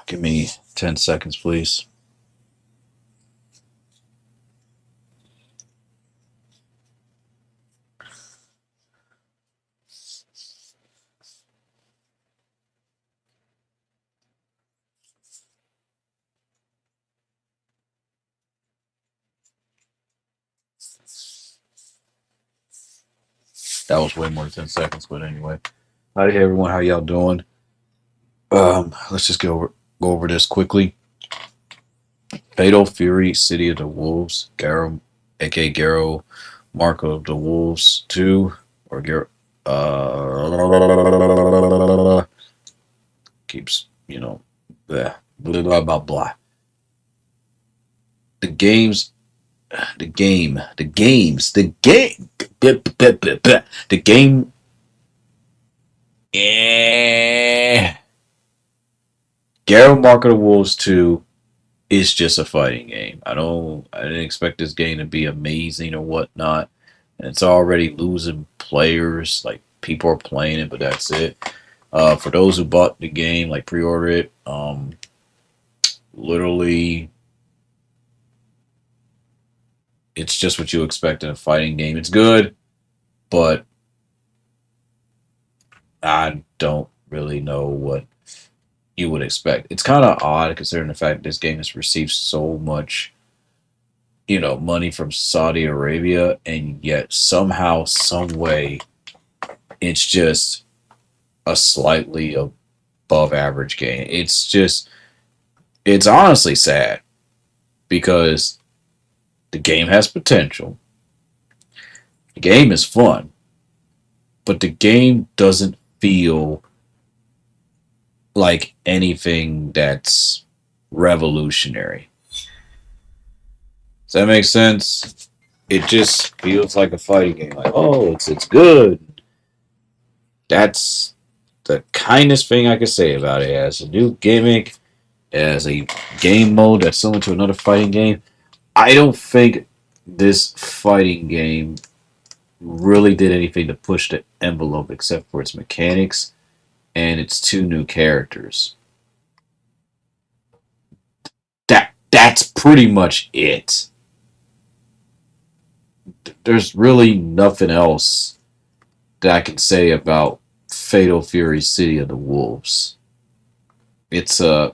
Give me 10 seconds, please. That was way more than 10 seconds, but anyway. Hi, everyone. How y'all doing? Let's just go over this quickly. Fatal Fury, City of the Wolves, Garo, aka Garo, Mark of the Wolves 2, or Garo, keeps, blah, blah, blah, blah, blah. The games, the game, the game, eh. Garo, Mark of the Wolves 2 is just a fighting game. I didn't expect this game to be amazing or whatnot. And it's already losing players. Like people are playing it, but that's it. For those who bought the game, like pre-order it, literally, it's just what you expect in a fighting game. It's good, but I don't really know what you would expect. It's kind of odd considering the fact this game has received so much, money from Saudi Arabia, and yet somehow, some way, it's just a slightly above average game. It's honestly sad because the game has potential. The game is fun, but the game doesn't feel like anything that's revolutionary. Does that make sense? It just feels like a fighting game. Like, oh, it's good. That's the kindest thing I could say about it. It has a new gimmick, it has a game mode that's similar to another fighting game. I don't think this fighting game really did anything to push the envelope except for its mechanics and its two new characters. That's pretty much it. There's really nothing else that I can say about Fatal Fury City of the Wolves. It's a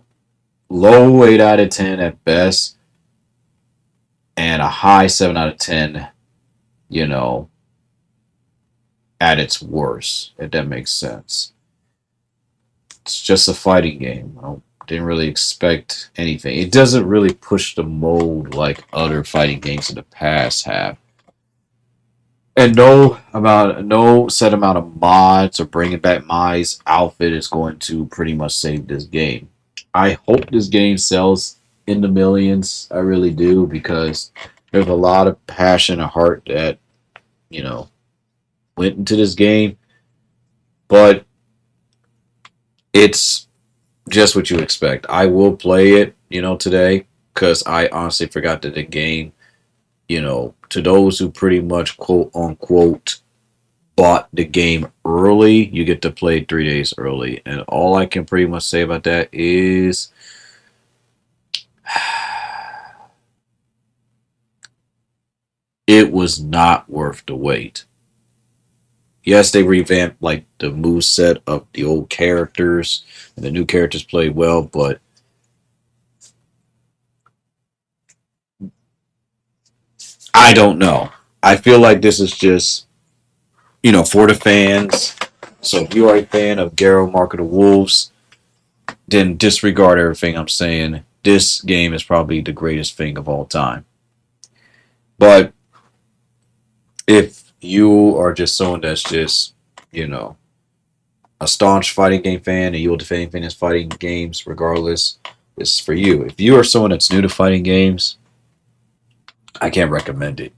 low 8 out of 10 at best and a high 7 out of 10, you know, at its worst, if that makes sense. It's just a fighting game. I didn't really expect anything. It doesn't really push the mold like other fighting games in the past have. And no set amount of mods or bringing back Mai's outfit is going to pretty much save this game. I hope this game sells in the millions. I really do because there's a lot of passion and heart that you know went into this game, but it's just what you expect. I will play it, today because I honestly forgot that the game, to those who pretty much quote unquote bought the game early, you get to play 3 days early. And all I can pretty much say about that is it was not worth the wait. Yes, they revamped like the move set of the old characters, and the new characters played well, but I don't know. I feel like this is just, for the fans. So if you are a fan of Garrow Mark of the Wolves, then disregard everything I'm saying. This game is probably the greatest thing of all time. But if you are just someone that's just, you know, a staunch fighting game fan and you'll defend fitness fighting games regardless, this is for you. If you are someone that's new to fighting games, I can't recommend it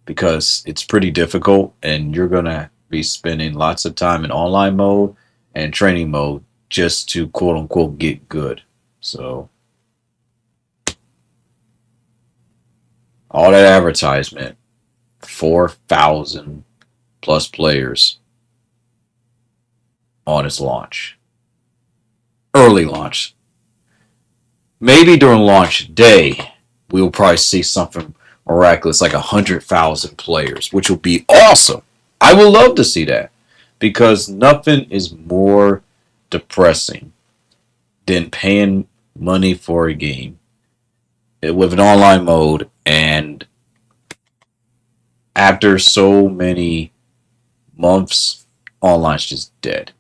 because it's pretty difficult and you're going to be spending lots of time in online mode and training mode just to quote unquote get good. So, all that advertisement, 4,000 plus players on its launch. Early launch. maybe during launch day, we'll probably see something miraculous like 100,000 players, which will be awesome. I would love to see that because nothing is more depressing than paying money for a game with an online mode and after so many months, online's just dead.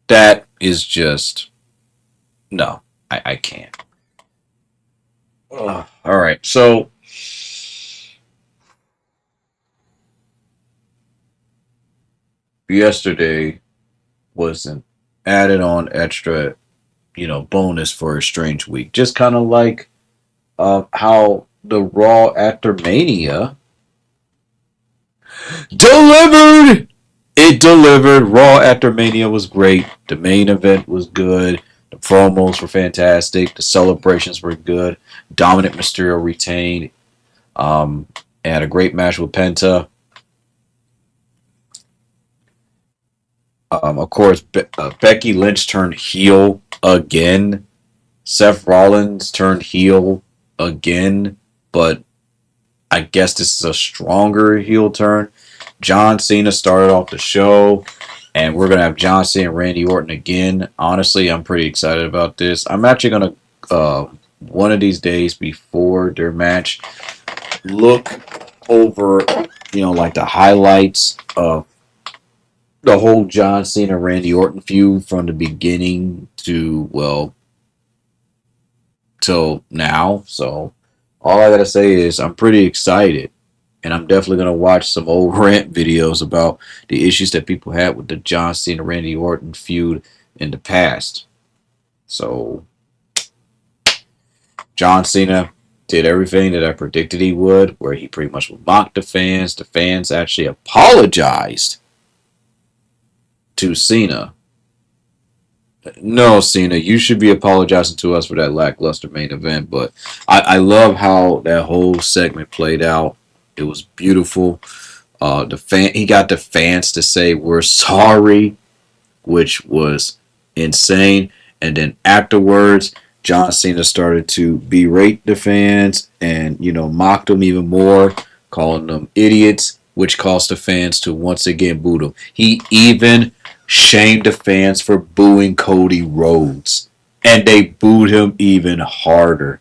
That is just no, I can't. Ugh. All right, so yesterday was an added on extra, bonus for a strange week. Just kind of like how the Raw after Mania delivered. It delivered. Raw after Mania was great. The main event was good. The promos were fantastic. The celebrations were good. Dominant Mysterio retained. Um, had a great match with Penta. Of course, Becky Lynch turned heel again. Seth Rollins turned heel again, but I guess this is a stronger heel turn. John Cena started off the show, and we're going to have John Cena and Randy Orton again. Honestly, I'm pretty excited about this. I'm actually going to, one of these days before their match, look over, like the highlights of the whole John Cena Randy Orton feud from the beginning to, well, till now. So all I gotta say is I'm pretty excited, and I'm definitely gonna watch some old rant videos about the issues that people had with the John Cena Randy Orton feud in the past. So John Cena did everything that I predicted he would, where he pretty much would mock the fans. The fans actually apologized to Cena. No, Cena, you should be apologizing to us for that lackluster main event. But I love how that whole segment played out. It was beautiful. He got the fans to say we're sorry, which was insane. And then afterwards, John Cena started to berate the fans and mock them even more, calling them idiots, which caused the fans to once again boo them. He even shamed the fans for booing Cody Rhodes, and they booed him even harder.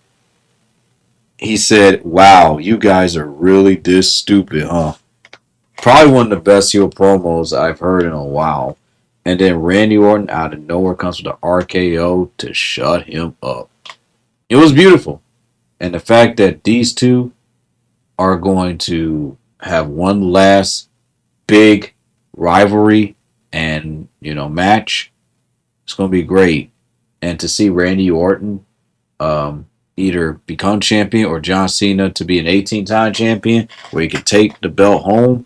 He said, "Wow, you guys are really this stupid, huh?" Probably one of the best heel promos I've heard in a while. And then Randy Orton out of nowhere comes with the RKO to shut him up. It was beautiful. And the fact that these two are going to have one last big rivalry and match, it's going to be great. And to see Randy Orton either become champion or John Cena to be an 18-time champion where he can take the belt home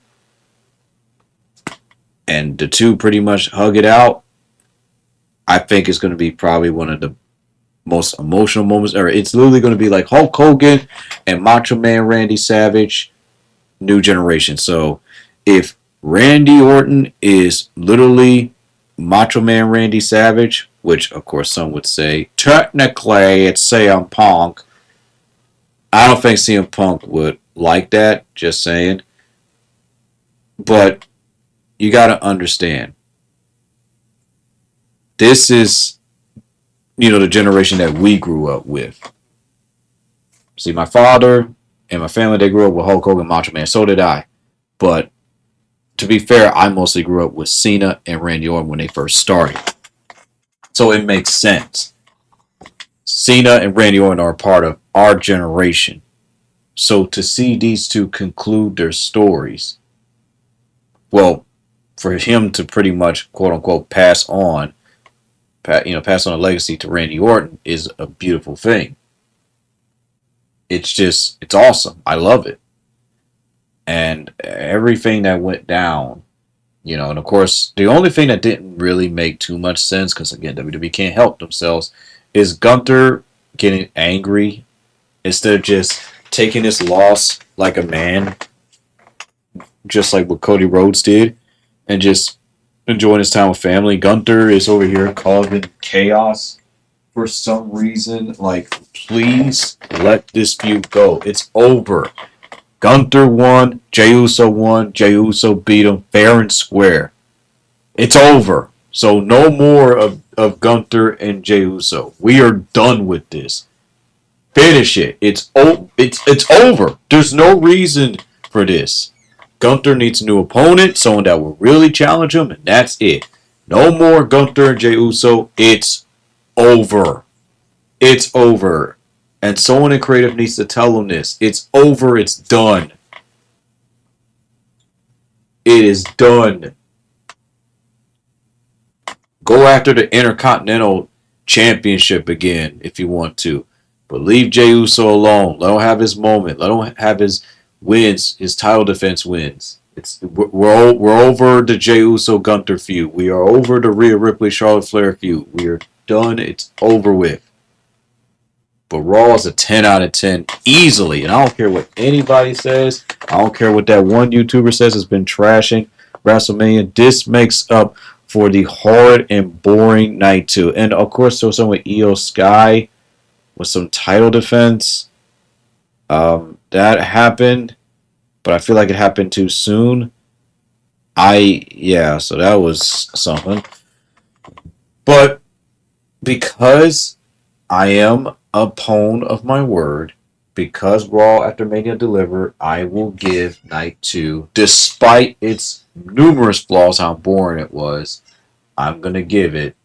and the two pretty much hug it out, I think it's going to be probably one of the most emotional moments ever. It's literally going to be like Hulk Hogan and Macho Man Randy Savage, new generation. So if Randy Orton is literally Macho Man Randy Savage, which of course some would say technically it's CM Punk, I don't think CM Punk would like that, just saying. But you got to understand, this is, the generation that we grew up with. See, my father and my family, they grew up with Hulk Hogan, Macho Man. So did I. But to be fair, I mostly grew up with Cena and Randy Orton when they first started. So it makes sense. Cena and Randy Orton are a part of our generation. So to see these two conclude their stories, well, for him to pretty much, quote unquote, pass on a legacy to Randy Orton is a beautiful thing. It's awesome. I love it. And everything that went down, and of course, the only thing that didn't really make too much sense, because again, WWE can't help themselves, is Gunther getting angry instead of just taking this loss like a man, just like what Cody Rhodes did, and just enjoying his time with family. Gunther is over here causing chaos for some reason, like, please let this feud go. It's over. Gunther won, Jey Uso won, Jey Uso beat him fair and square. It's over. So no more of Gunther and Jey Uso. We are done with this. Finish it. It's over. There's no reason for this. Gunther needs a new opponent, someone that will really challenge him, and that's it. No more Gunther and Jey Uso. It's over. It's over. And someone in creative needs to tell them this. It's over. It's done. It is done. Go after the Intercontinental Championship again if you want to. But leave Jey Uso alone. Let him have his moment. Let him have his wins, his title defense wins. We're over the Jey Uso Gunther feud. We are over the Rhea Ripley Charlotte Flair feud. We are done. It's over with. But Raw is a 10 out of 10 easily. And I don't care what anybody says. I don't care what that one YouTuber says has been trashing WrestleMania. This makes up for the hard and boring night 2. And of course, there was some with Io Sky with some title defense. That happened. But I feel like it happened too soon. So that was something. But because I am a pone of my word, because Raw after Mania delivered, I will give Night 2, despite its numerous flaws, how boring it was, I'm going to give it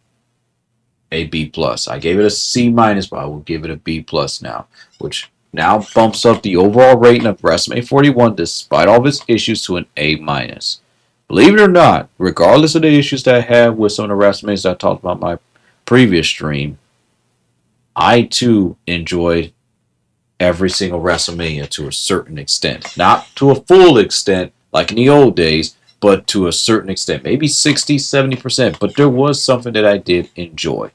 a B+. I gave it a C-, but I will give it a B+ now, which now bumps up the overall rating of WrestleMania 41, despite all of its issues, to an A-. Believe it or not, regardless of the issues that I have with some of the WrestleManias I talked about in my previous stream, I too enjoyed every single WrestleMania to a certain extent. Not to a full extent like in the old days, but to a certain extent. Maybe 60, 70%. But there was something that I did enjoy.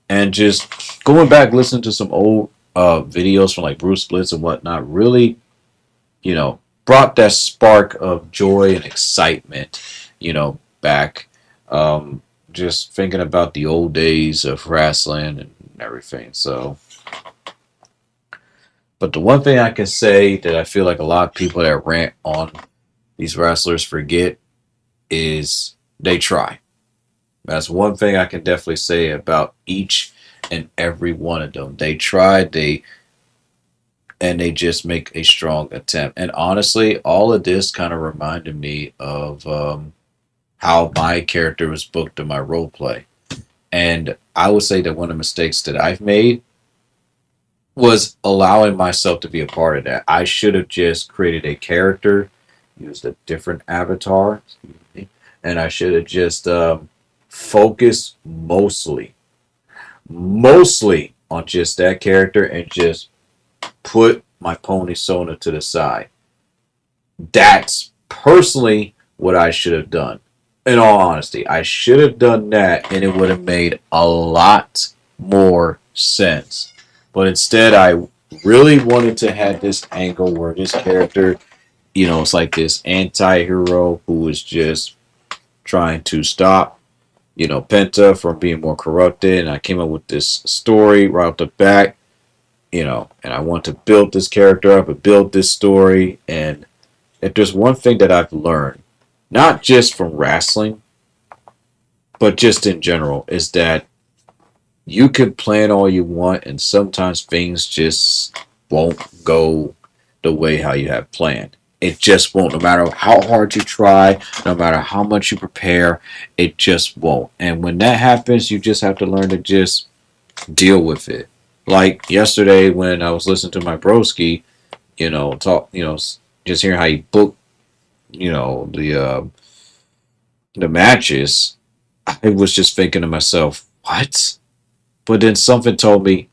And just going back, listening to some old videos from like Bruce Blitz and whatnot, really, brought that spark of joy and excitement, back. Just thinking about the old days of wrestling and everything. So, but the one thing I can say that I feel like a lot of people that rant on these wrestlers forget is they try. That's one thing I can definitely say about each and every one of them. They tried, they just make a strong attempt. And honestly, all of this kind of reminded me of how my character was booked in my role play. And I would say that one of the mistakes that I've made was allowing myself to be a part of that. I should have just created a character, used a different avatar, and I should have just focused mostly on just that character and just put my pony Sona to the side. That's personally what I should have done. In all honesty, I should have done that and it would have made a lot more sense. But instead, I really wanted to have this angle where this character, it's like this anti-hero who is just trying to stop, Penta from being more corrupted. And I came up with this story right off the bat, and I want to build this character up and build this story. And if there's one thing that I've learned, not just from wrestling, but just in general, is that you can plan all you want, and sometimes things just won't go the way how you have planned. It just won't. No matter how hard you try, no matter how much you prepare, it just won't. And when that happens, you just have to learn to just deal with it. Like yesterday when I was listening to my broski, just hearing how he booked, the matches, I was just thinking to myself, what? But then something told me,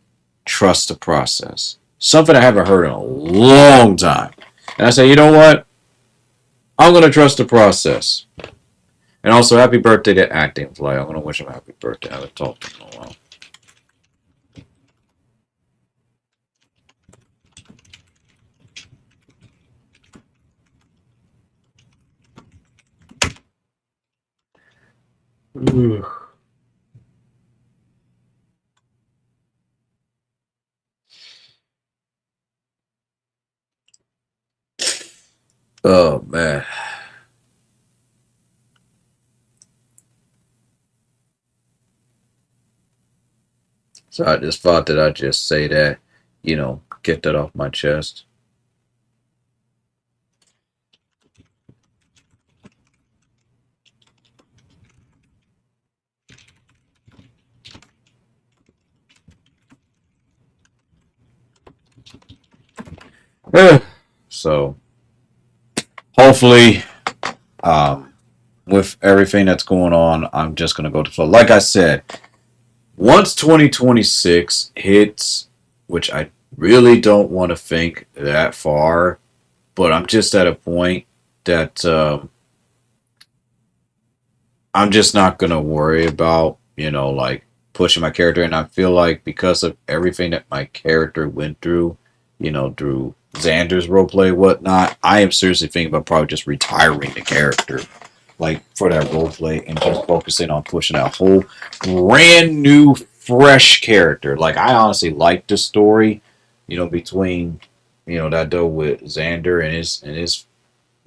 trust the process. Something I haven't heard in a long time. And I say, you know what? I'm going to trust the process. And also, happy birthday to Acting Fly. I'm going to wish him a happy birthday. I haven't talked to him in a while. Oh man. So I just thought that I'd just say that, get that off my chest. Eh, so hopefully, um, with everything that's going on, I'm just gonna go to flow. Like I said, once 2026 hits, which I really don't want to think that far, but I'm just at a point that I'm just not gonna worry about, like pushing my character. And I feel like because of everything that my character went through, through Xander's roleplay, whatnot, I am seriously thinking about probably just retiring the character, like for that roleplay, and just focusing on pushing a whole brand new, fresh character. Like I honestly like the story, between, that though with Xander and his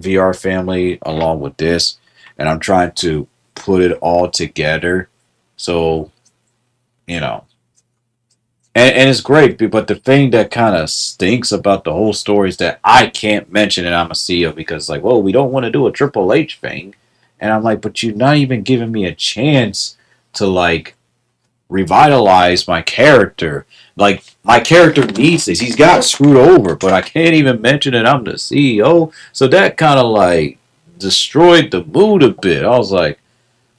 VR family along with this, and I'm trying to put it all together. So, you know, and it's great, but the thing that kind of stinks about the whole story is that I can't mention it. I'm a CEO because, like, well, we don't want to do a Triple H thing. And I'm like, but you're not even giving me a chance to, like, revitalize my character. Like, my character needs this. He's got screwed over, but I can't even mention that I'm the CEO. So that kind of, like, destroyed the mood a bit. I was like,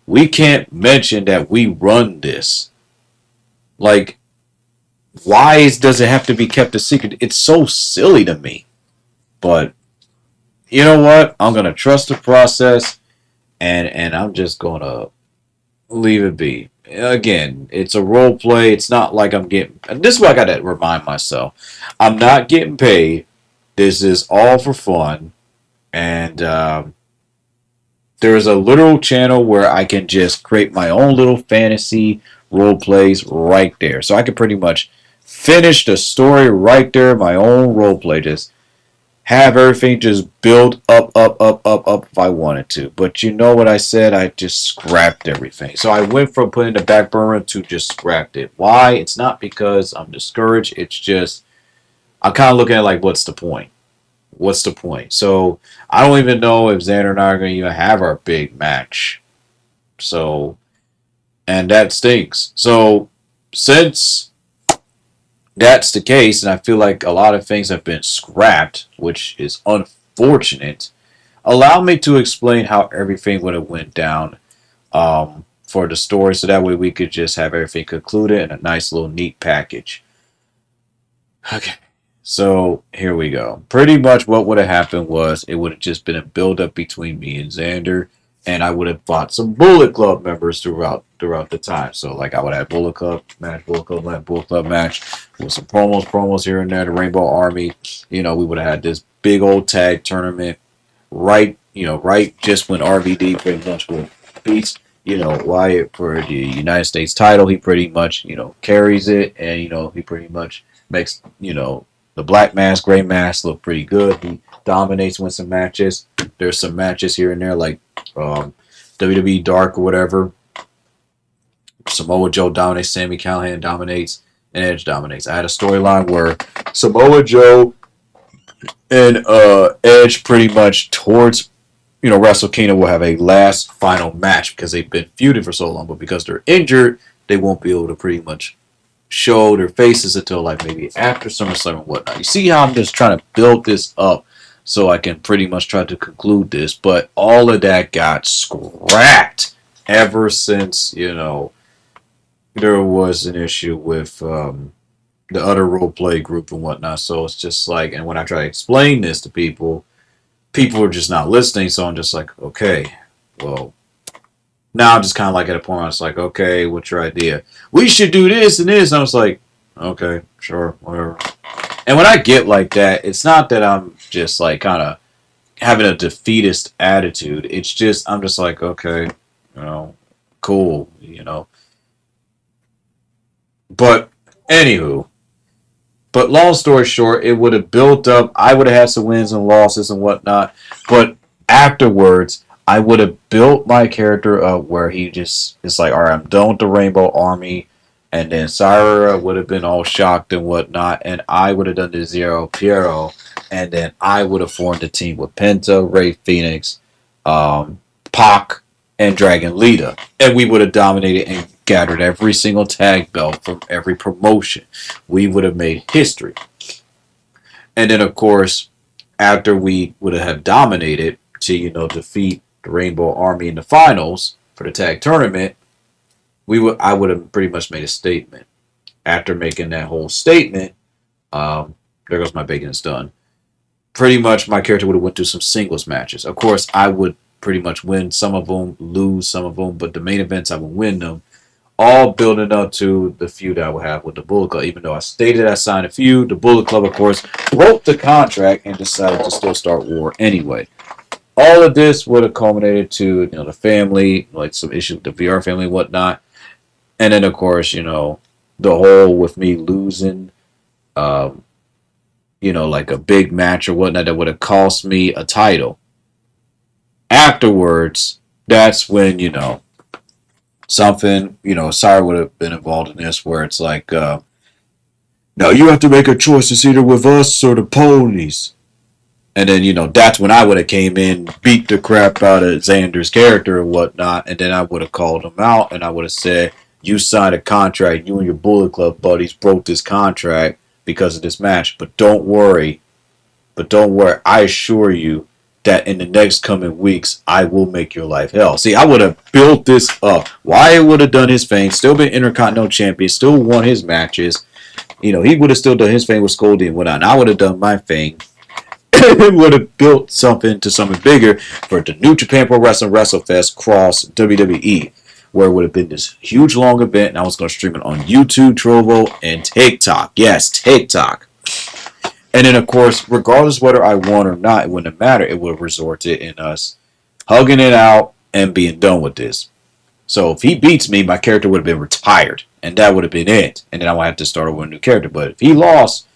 we can't mention that we run this. Like, why does it have to be kept a secret? It's so silly to me. But you know what? I'm gonna trust the process, and I'm just gonna leave it be. Again, it's a role play. It's not like I'm getting. This is what I gotta remind myself. I'm not getting paid. This is all for fun, and there is a literal channel where I can just create my own little fantasy role plays right there. So I can pretty much finish the story right there, my own role play. Just have everything just build up, up, up, up, up if I wanted to. But you know what I said? I just scrapped everything. So I went from putting the back burner to just scrapped it. Why? It's not because I'm discouraged. It's just I'm kind of looking at like, what's the point? What's the point? So I don't even know if Xander and I are going to even have our big match. So, and that stinks. So since that's the case, and I feel like a lot of things have been scrapped, which is unfortunate. Allow me to explain how everything would have went down for the story, so that way we could just have everything concluded in a nice little neat package. Okay, so here we go. Pretty much what would have happened was it would have just been a build up between me and Xander, and I would have fought some Bullet Club members throughout the time. So like I would have Bullet Club match with some promos here and there. The Rainbow Army, we would have had this big old tag tournament right, right just when RVD pretty much will beats, Wyatt for the United States title. He pretty much, carries it, and he pretty much makes, the black mask, gray mask look pretty good. He dominates, wins some matches. There's some matches here and there like WWE Dark or whatever. Samoa Joe dominates, Sami Callihan dominates, and Edge dominates. I had a storyline where Samoa Joe and Edge pretty much towards Wrestle Kingdom will have a last final match because they've been feuding for so long, but because they're injured, they won't be able to pretty much show their faces until like maybe after SummerSlam and whatnot. You see how I'm just trying to build this up so I can pretty much try to conclude this, but all of that got scrapped ever since, there was an issue with the other role play group and whatnot. So it's just like, and when I try to explain this to people, people are just not listening. So I'm just like, okay, well, now I'm just kind of like at a point where it's like, okay, what's your idea? We should do this and this. And I was like, okay, sure, whatever. And when I get like that, it's not that I'm just like kind of having a defeatist attitude. It's just, I'm just like, okay, cool, . But anywho, But long story short, it would have built up. I would have had some wins and losses and whatnot. But afterwards, I would have built my character up where he just is like, all right, I'm done with the Rainbow Army. And then Syra would have been all shocked and whatnot. And I would have done the Zero Piero. And then I would have formed a team with Penta, Ray Phoenix, Pac, and Dragon Lita. And we would have dominated and gathered every single tag belt from every promotion. We would have made history. And then, of course, after we would have dominated to, defeat the Rainbow Army in the finals for the tag tournament, I would have pretty much made a statement. After making that whole statement, there goes my bacon, it's done. Pretty much my character would have went through some singles matches. Of course, I would pretty much win some of them, lose some of them, but the main events I would win them, all building up to the feud I would have with the Bullet Club. Even though I stated I signed a feud, the Bullet Club, of course, broke the contract and decided to still start war anyway. All of this would have culminated to, the family, like some issues with the VR family and whatnot. And then, of course, the whole with me losing, like a big match or whatnot that would have cost me a title. Afterwards, that's when, something, Sire would have been involved in this where it's like, now you have to make a choice. It's either with us or the ponies. And then, that's when I would have came in, beat the crap out of Xander's character and whatnot. And then I would have called him out and I would have said, you signed a contract. You and your Bullet Club buddies broke this contract because of this match. But don't worry. I assure you that in the next coming weeks, I will make your life hell. See, I would have built this up. Wyatt would have done his thing, still been Intercontinental Champion, still won his matches. He would have still done his thing with Scoldy and whatnot. And I would have done my thing. It would have built something to something bigger for the New Japan Pro Wrestling WrestleFest cross WWE, where it would have been this huge long event, and I was going to stream it on YouTube, Trovo, and TikTok. Yes, TikTok. And then, of course, regardless whether I won or not, it wouldn't matter. It would have resulted in us hugging it out and being done with this. So if he beats me, my character would have been retired, and that would have been it. And then I would have to start over a new character. But if he lost,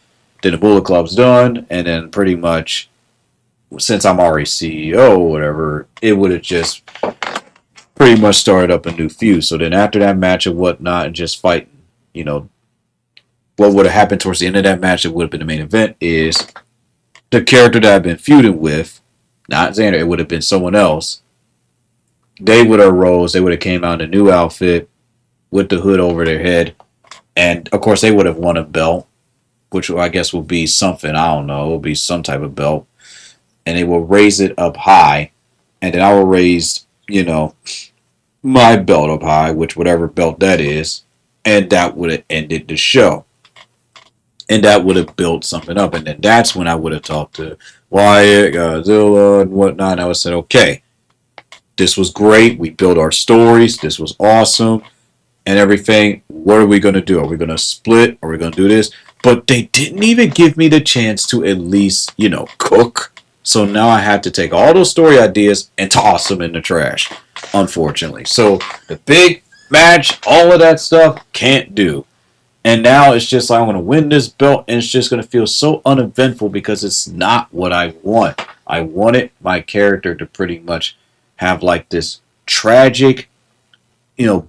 then the Bullet Club's done, and then pretty much, since I'm already CEO or whatever, it would have just pretty much started up a new feud. So then after that match and whatnot, and just fighting, what would have happened towards the end of that match that would have been the main event is the character that I've been feuding with, not Xander, it would have been someone else. They would have rose, they would have came out in a new outfit with the hood over their head, and of course they would have won a belt, which I guess will be something, I don't know, it will be some type of belt, and they will raise it up high, and then I will raise, my belt up high, which whatever belt that is, and that would have ended the show. And that would have built something up. And then that's when I would have talked to Wyatt, Godzilla, and whatnot. And I would have said, okay, this was great. We built our stories. This was awesome. And everything. What are we going to do? Are we going to split? Are we going to do this? But they didn't even give me the chance to at least, cook. So now I have to take all those story ideas and toss them in the trash, unfortunately. So the big match, all of that stuff, can't do. And now it's just like, I'm going to win this belt, and it's just going to feel so uneventful because it's not what I want. I wanted my character to pretty much have like this tragic,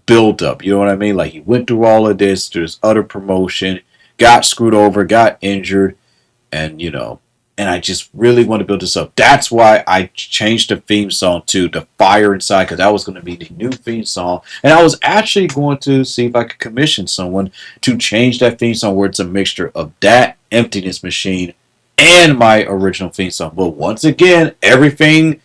build up. You know what I mean? Like he went through all of this, through this utter promotion, got screwed over, got injured, and and I just really want to build this up. That's why I changed the theme song to The Fire Inside, because that was going to be the new theme song. And I was actually going to see if I could commission someone to change that theme song where it's a mixture of that Emptiness Machine and my original theme song. But once again, everything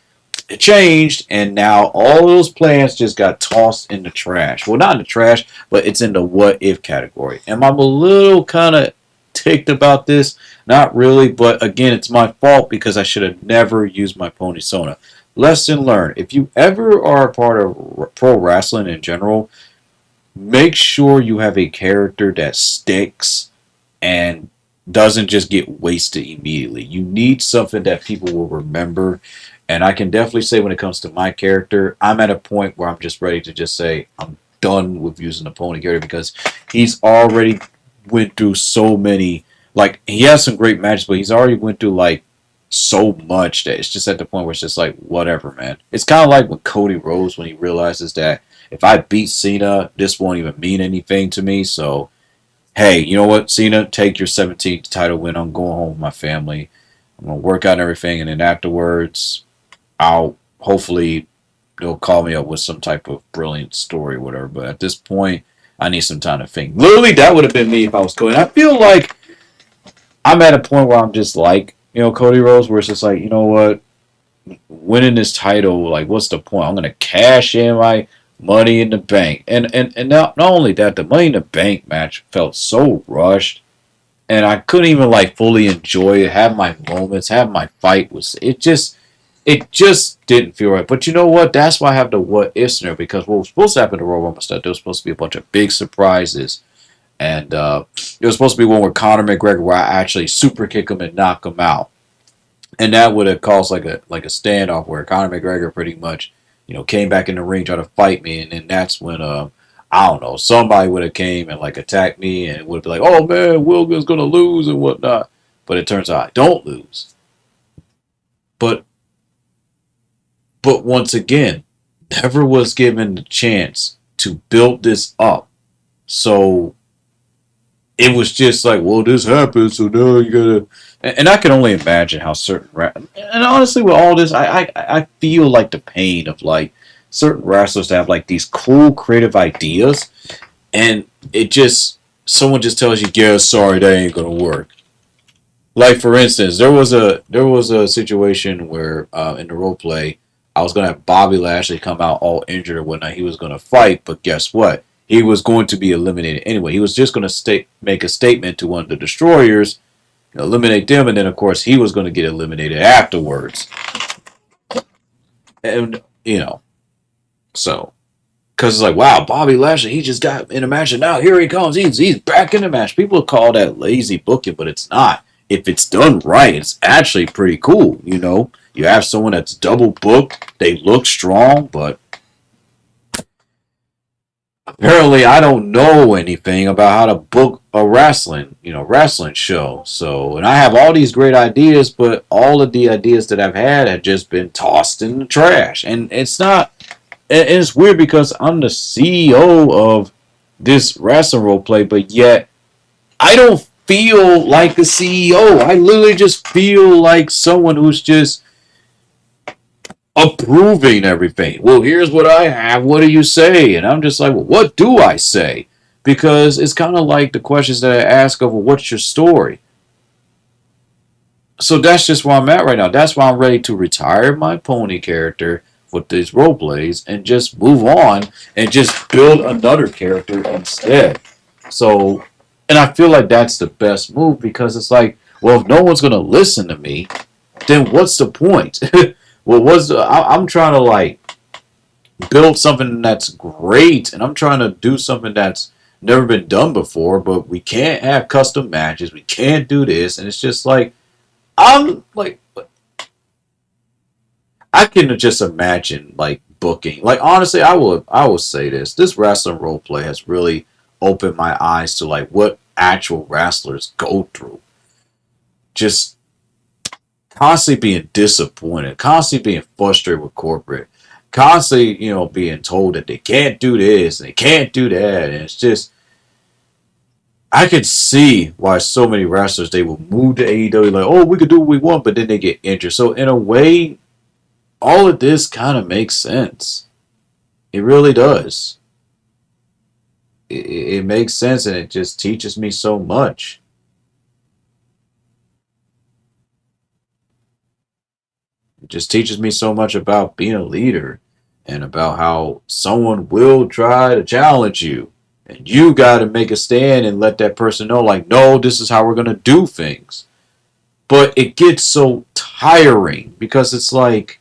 changed, and now all those plans just got tossed in the trash. Well, not in the trash, but it's in the what if category. And I'm a little kind of ticked about this. Not really, but again, it's my fault because I should have never used my Pony Sona. Lesson learned. If you ever are a part of pro wrestling in general, make sure you have a character that sticks and doesn't just get wasted immediately. You need something that people will remember. And I can definitely say when it comes to my character, I'm at a point where I'm just ready to just say I'm done with using the Pony character because he's already went through so many Like he has some great matches, but he's already went through like so much that it's just at the point where it's just like whatever, man. It's kind of like with Cody Rhodes when he realizes that if I beat Cena, this won't even mean anything to me. So hey, you know what, Cena, take your 17th title win. I'm going home with my family. I'm gonna work out and everything, and then afterwards, I'll hopefully they'll call me up with some type of brilliant story or whatever. But at this point, I need some time to think. Literally, that would have been me if I was Cody. I feel like I'm at a point where I'm just like, Cody Rhodes, where it's just like, you know what, winning this title, like, what's the point? I'm gonna cash in my Money in the Bank, and not only that, the Money in the Bank match felt so rushed, and I couldn't even like fully enjoy it, have my moments, have my fight. It just didn't feel right. But you know what? That's why I have the what ifs in there, because what was supposed to happen to Royal Rumble stuff, there was supposed to be a bunch of big surprises. And it was supposed to be one with Conor McGregor where I actually super kick him and knock him out. And that would have caused like a standoff where Conor McGregor pretty much, came back in the ring trying to fight me, and then that's when I don't know, somebody would have came and like attacked me and would be like, oh man, Wilgers gonna lose and whatnot. But it turns out I don't lose. But once again, never was given the chance to build this up. So it was just like, well, this happened, so now you gotta. And I can only imagine how certain and honestly, with all this, I feel like the pain of like certain wrestlers that have like these cool creative ideas, and it just someone just tells you, yeah, sorry, that ain't gonna work. Like for instance, there was a situation where in the role play, I was gonna have Bobby Lashley come out all injured or whatnot. He was gonna fight, but guess what? He was going to be eliminated anyway. He was just gonna make a statement to one of the destroyers, eliminate them, and then of course he was gonna get eliminated afterwards. And so because it's like, wow, Bobby Lashley, he just got in a match, and now here he comes. He's back in the match. People call that lazy booking, but it's not. If it's done right, it's actually pretty cool. You have someone that's double booked. They look strong, but apparently I don't know anything about how to book a wrestling show. So, and I have all these great ideas, but all of the ideas that I've had have just been tossed in the trash. And it's not. And it's weird because I'm the CEO of this wrestling role play, but yet I don't feel like a CEO. I literally just feel like someone who's just approving everything. Well, here's what I have. What do you say? And I'm just like, well, what do I say? Because it's kind of like the questions that I ask of, well, what's your story? So that's just where I'm at right now. That's why I'm ready to retire my pony character with these role plays and just move on and just build another character instead. So, and I feel like that's the best move because it's like, well, if no one's going to listen to me, then what's the point? I'm trying to like build something that's great, and I'm trying to do something that's never been done before, but we can't have custom matches. We can't do this. And it's just like, I'm like, I can just imagine like booking. Like honestly, I will say this. This wrestling role play has really opened my eyes to like what actual wrestlers go through. Just constantly being disappointed, constantly being frustrated with corporate, constantly, being told that they can't do this and they can't do that. And it's just I could see why so many wrestlers they will move to AEW like, oh, we could do what we want, but then they get injured. So in a way, all of this kind of makes sense. It really does. It makes sense, and it just teaches me so much. It just teaches me so much about being a leader and about how someone will try to challenge you. And you got to make a stand and let that person know, like, no, this is how we're going to do things. But it gets so tiring because it's like,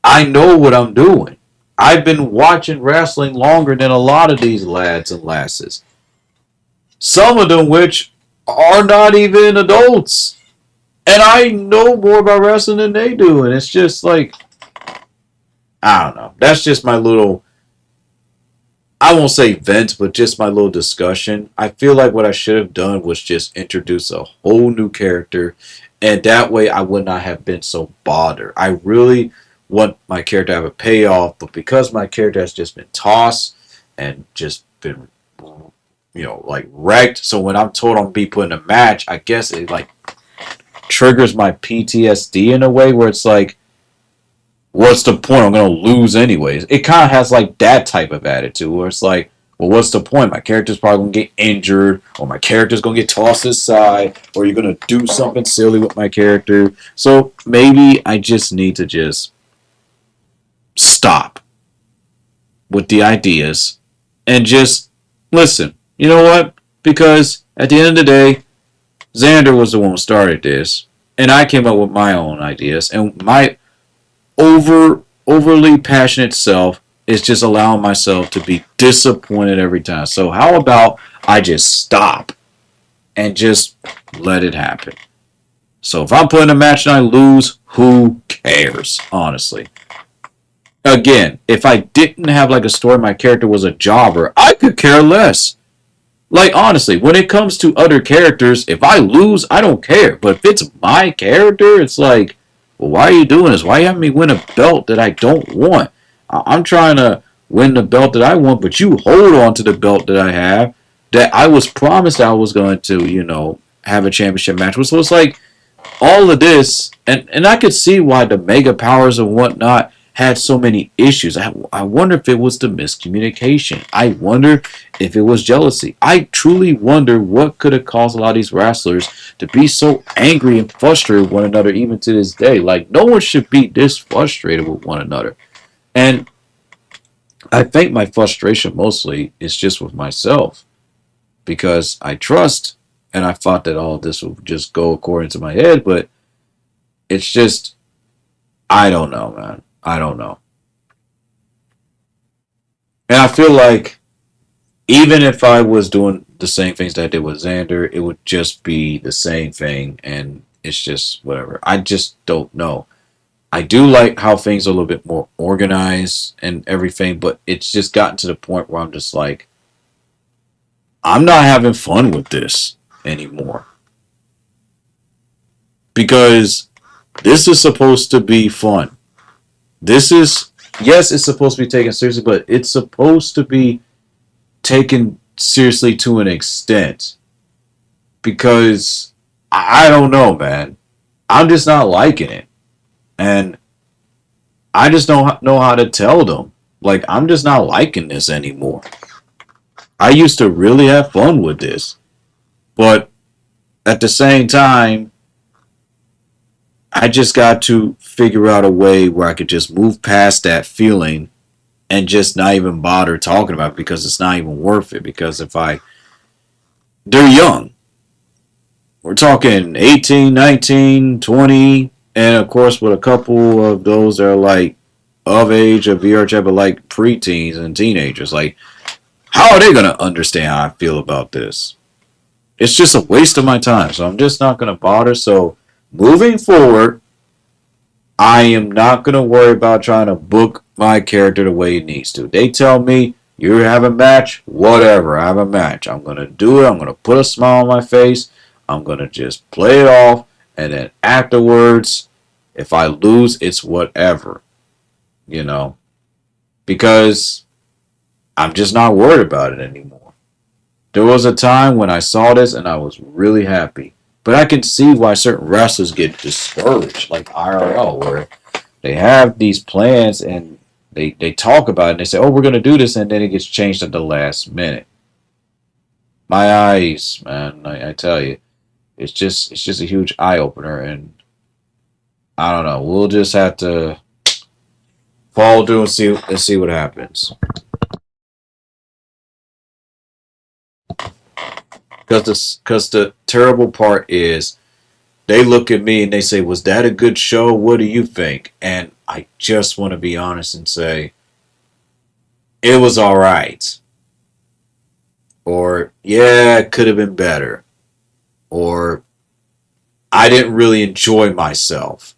I know what I'm doing. I've been watching wrestling longer than a lot of these lads and lasses. Some of them which are not even adults. And I know more about wrestling than they do. And it's just like, I don't know. That's just my little I won't say vent, but just my little discussion. I feel like what I should have done was just introduce a whole new character, and that way I would not have been so bothered. I really want my character to have a payoff, but because my character has just been tossed and just been, like wrecked, so when I'm told I'm gonna be put in a match, I guess it like triggers my PTSD in a way where it's like, what's the point? I'm gonna lose anyways. It kind of has like that type of attitude where it's like, well, what's the point? My character's probably gonna get injured, or my character's gonna get tossed aside, or you're gonna do something silly with my character. So maybe I just need to just stop with the ideas and just listen. You know what? Because at the end of the day, Xander was the one who started this, and I came up with my own ideas, and my overly passionate self is just allowing myself to be disappointed every time. So how about I just stop and just let it happen? So if I'm put in a match and I lose, who cares? Honestly. Again, if I didn't have like a story, my character was a jobber, I could care less. Like, honestly, when it comes to other characters, if I lose, I don't care. But if it's my character, it's like, well, why are you doing this? Why are you having me win a belt that I don't want? I'm trying to win the belt that I want, but you hold on to the belt that I have that I was promised I was going to, have a championship match with. So it's like, all of this, and I could see why the mega powers and whatnot had so many issues. I wonder if it was the miscommunication. I wonder if it was jealousy. I truly wonder what could have caused a lot of these wrestlers to be so angry and frustrated with one another even to this day. Like, no one should be this frustrated with one another. And I think my frustration mostly is just with myself because I trust and I thought that all of this would just go according to my head, but it's just, I don't know, man. I don't know. And I feel like even if I was doing the same things that I did with Xander, it would just be the same thing, and it's just whatever. I just don't know. I do like how things are a little bit more organized and everything, but it's just gotten to the point where I'm just like, I'm not having fun with this anymore. Because this is supposed to be fun. This is, yes, it's supposed to be taken seriously, but it's supposed to be taken seriously to an extent. Because I don't know, man. I'm just not liking it. And I just don't know how to tell them. Like, I'm just not liking this anymore. I used to really have fun with this. But at the same time, I just got to figure out a way where I could just move past that feeling and just not even bother talking about it because it's not even worth it. Because they're young. We're talking 18, 19, 20, and of course with a couple of those that are like of age of VRChat, but like preteens and teenagers. Like, how are they going to understand how I feel about this? It's just a waste of my time. So I'm just not going to bother. So moving forward, I am not going to worry about trying to book my character the way it needs to. They tell me, you have a match, whatever, I have a match. I'm going to do it. I'm going to put a smile on my face. I'm going to just play it off. And then afterwards, if I lose, it's whatever. You know? Because I'm just not worried about it anymore. There was a time when I saw this and I was really happy. But I can see why certain wrestlers get discouraged, like IRL, where they have these plans and they talk about it and they say, oh, we're going to do this, and then it gets changed at the last minute. My eyes, man, I tell you, it's just a huge eye opener, and I don't know. We'll just have to follow through and see what happens. Because the terrible part is they look at me and they say, was that a good show? What do you think? And I just want to be honest and say, it was all right. Or, yeah, it could have been better. Or, I didn't really enjoy myself.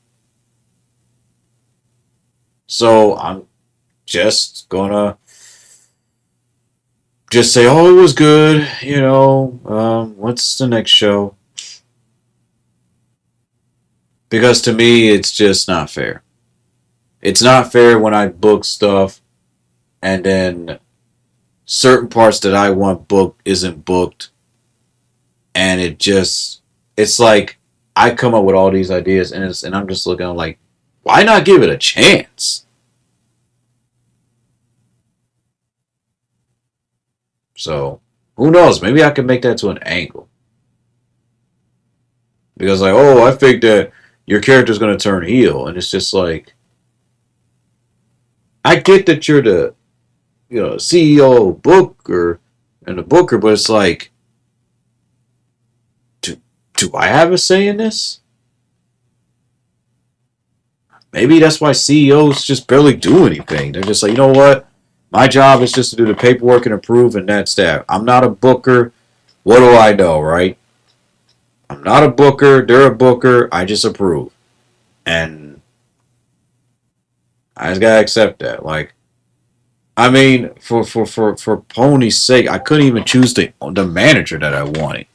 So, I'm just gonna just say, "Oh, it was good." What's the next show? Because to me, it's just not fair. It's not fair when I book stuff and then certain parts that I want booked isn't booked, and it's like I come up with all these ideas, and I'm just looking like, why not give it a chance? So who knows? Maybe I can make that to an angle because like, oh, I think that your character's gonna turn heel, and it's just like I get that you're the CEO booker and the booker, but it's like, do do I have a say in this? Maybe that's why CEOs just barely do anything. They're just like, you know what? My job is just to do the paperwork and approve, and that's that. I'm not a booker. What do I know, right? I'm not a booker. They're a booker. I just approve. And I just gotta accept that. Like, I mean, for Pony's sake, I couldn't even choose the manager that I wanted.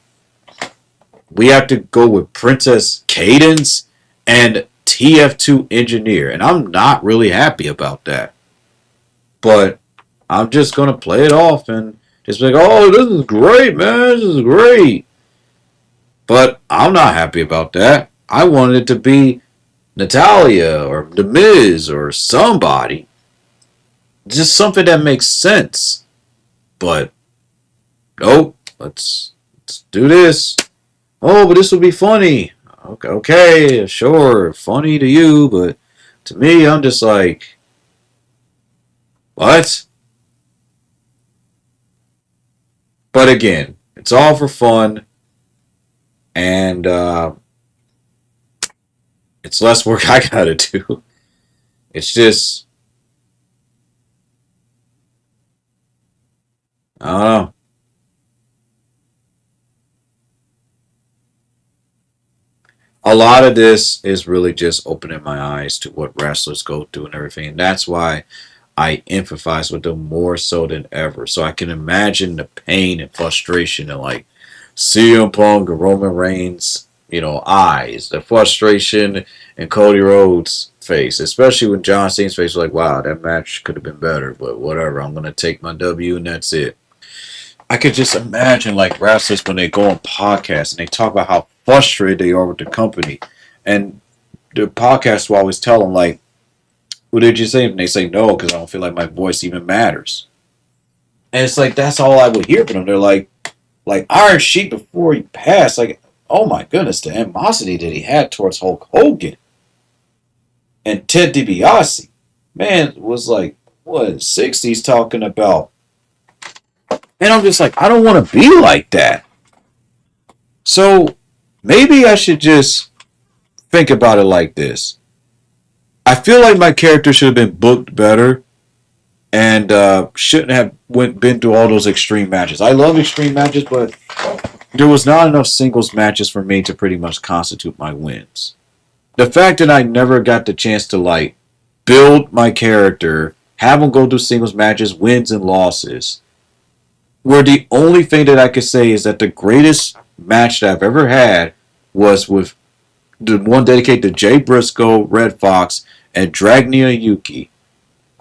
We have to go with Princess Cadence and TF2 Engineer, and I'm not really happy about that. But I'm just gonna play it off and just be like, "Oh, this is great, man. This is great." But I'm not happy about that. I wanted it to be Natalia or The Miz or somebody, just something that makes sense. But nope. Let's do this. Oh, but this will be funny. Okay, okay, sure, funny to you, but to me, I'm just like, what? But again, it's all for fun, and it's less work I gotta do. It's just, I don't know. A lot of this is really just opening my eyes to what wrestlers go through and everything, and that's why I empathize with them more so than ever. So I can imagine the pain and frustration and like CM Punk and Roman Reigns, eyes, the frustration in Cody Rhodes' face, especially when John Cena's face was like, wow, that match could have been better, but whatever, I'm gonna take my W and that's it. I could just imagine like wrestlers when they go on podcasts and they talk about how frustrated they are with the company. And the podcast will always tell them like, what did you say? And they say no, because I don't feel like my voice even matters. And it's like that's all I would hear from them. They're like Iron Sheik before he passed. Like, oh my goodness, the animosity that he had towards Hulk Hogan and Ted DiBiase, man, was like what 60s talking about. And I'm just like, I don't want to be like that. So maybe I should just think about it like this. I feel like my character should have been booked better and shouldn't have been through all those extreme matches. I love extreme matches, but there was not enough singles matches for me to pretty much constitute my wins. The fact that I never got the chance to like build my character, have him go through singles matches, wins and losses, where the only thing that I could say is that the greatest match that I've ever had was with the one dedicated to Jay Briscoe, Red Fox, and Dragnia Yuki.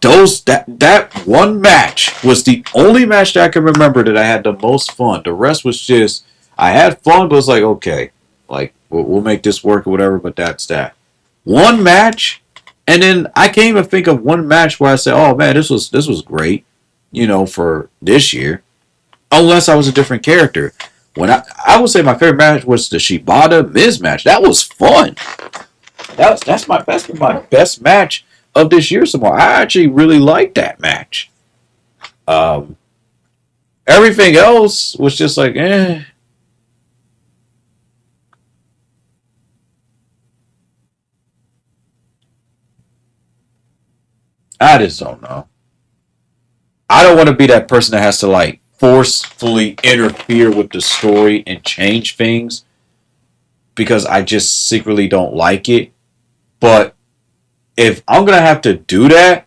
That one match was the only match that I can remember that I had the most fun. The rest was just I had fun, but it was like okay, like we'll make this work or whatever. But that's that one match, and then I can't even think of one match where I said, "Oh man, this was great," for this year. Unless I was a different character. When I would say my favorite match was the Shibata Miz match. That was fun. That's been my best match of this year so far. I actually really liked that match. Um, Everything else was just like, eh. I just don't know. I don't want to be that person that has to like forcefully interfere with the story and change things because I just secretly don't like it. But if I'm gonna have to do that,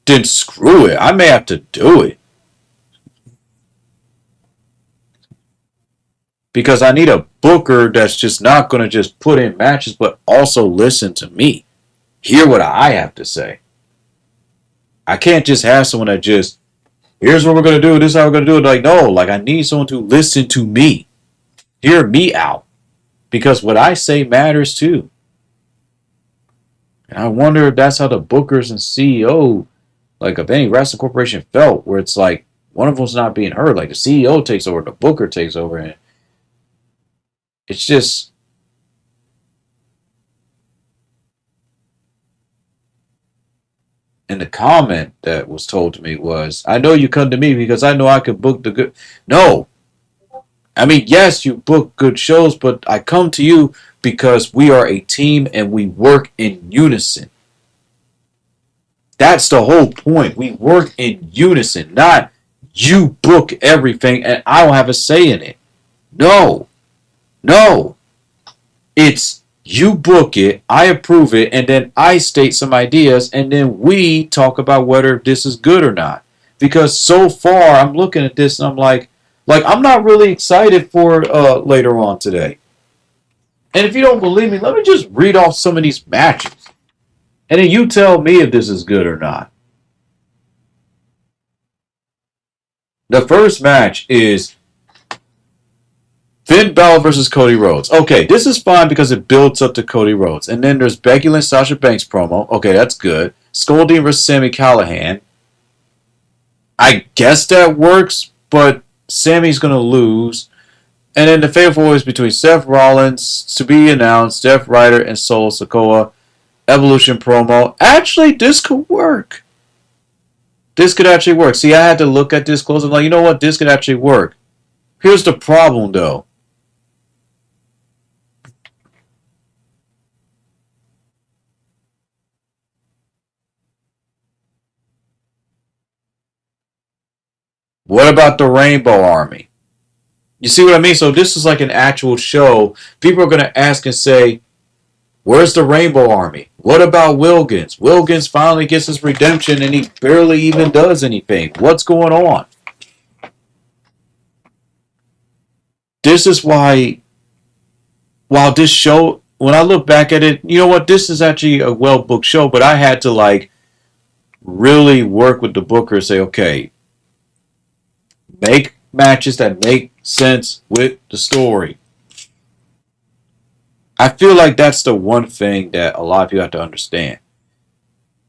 then screw it. I may have to do it. because I need a booker that's just not going to just put in matches, but also listen to me, hear what I have to say. I can't just have someone that just, here's what we're going to do, this is how we're going to do it. Like, no, like I need someone to listen to me, hear me out, because what I say matters too. And I wonder if that's how the bookers and CEO, like of any wrestling corporation, felt, where it's like one of them's not being heard. Like the CEO takes over, the booker takes over, and it's just, and the comment that was told to me was, I know you come to me because I know I can book the good. No. I mean, yes, you book good shows, but I come to you because we are a team and we work in unison. That's the whole point. We work in unison, not you book everything and I don't have a say in it. No. No. It's you book it, I approve it, and then I state some ideas, and then we talk about whether this is good or not. Because so far, I'm looking at this and I'm like I'm not really excited for later on today. And if you don't believe me, let me just read off some of these matches, and then you tell me if this is good or not. The first match is Finn Balor versus Cody Rhodes. Okay, this is fine because it builds up to Cody Rhodes. And then there's Becky Lynch, Sasha Banks promo. Okay, that's good. Skull Dean versus Sami Callihan. I guess that works, but Sami's going to lose. And then the fatal four is between Seth Rollins, to be announced, Jeff Ryder, and Solo Sikoa. Evolution promo. Actually, this could work. This could actually work. See, I had to look at this close. I'm like, you know what? This could actually work. Here's the problem, though. What about the Rainbow Army? You see what I mean? So this is like an actual show. People are going to ask and say, where's the Rainbow Army? What about Wilkins? Wilkins finally gets his redemption and he barely even does anything. What's going on? This is why, while this show, when I look back at it, you know what? This is actually a well-booked show, but I had to like really work with the booker and say, okay, make matches that make sense with the story. I feel like that's the one thing that a lot of you have to understand.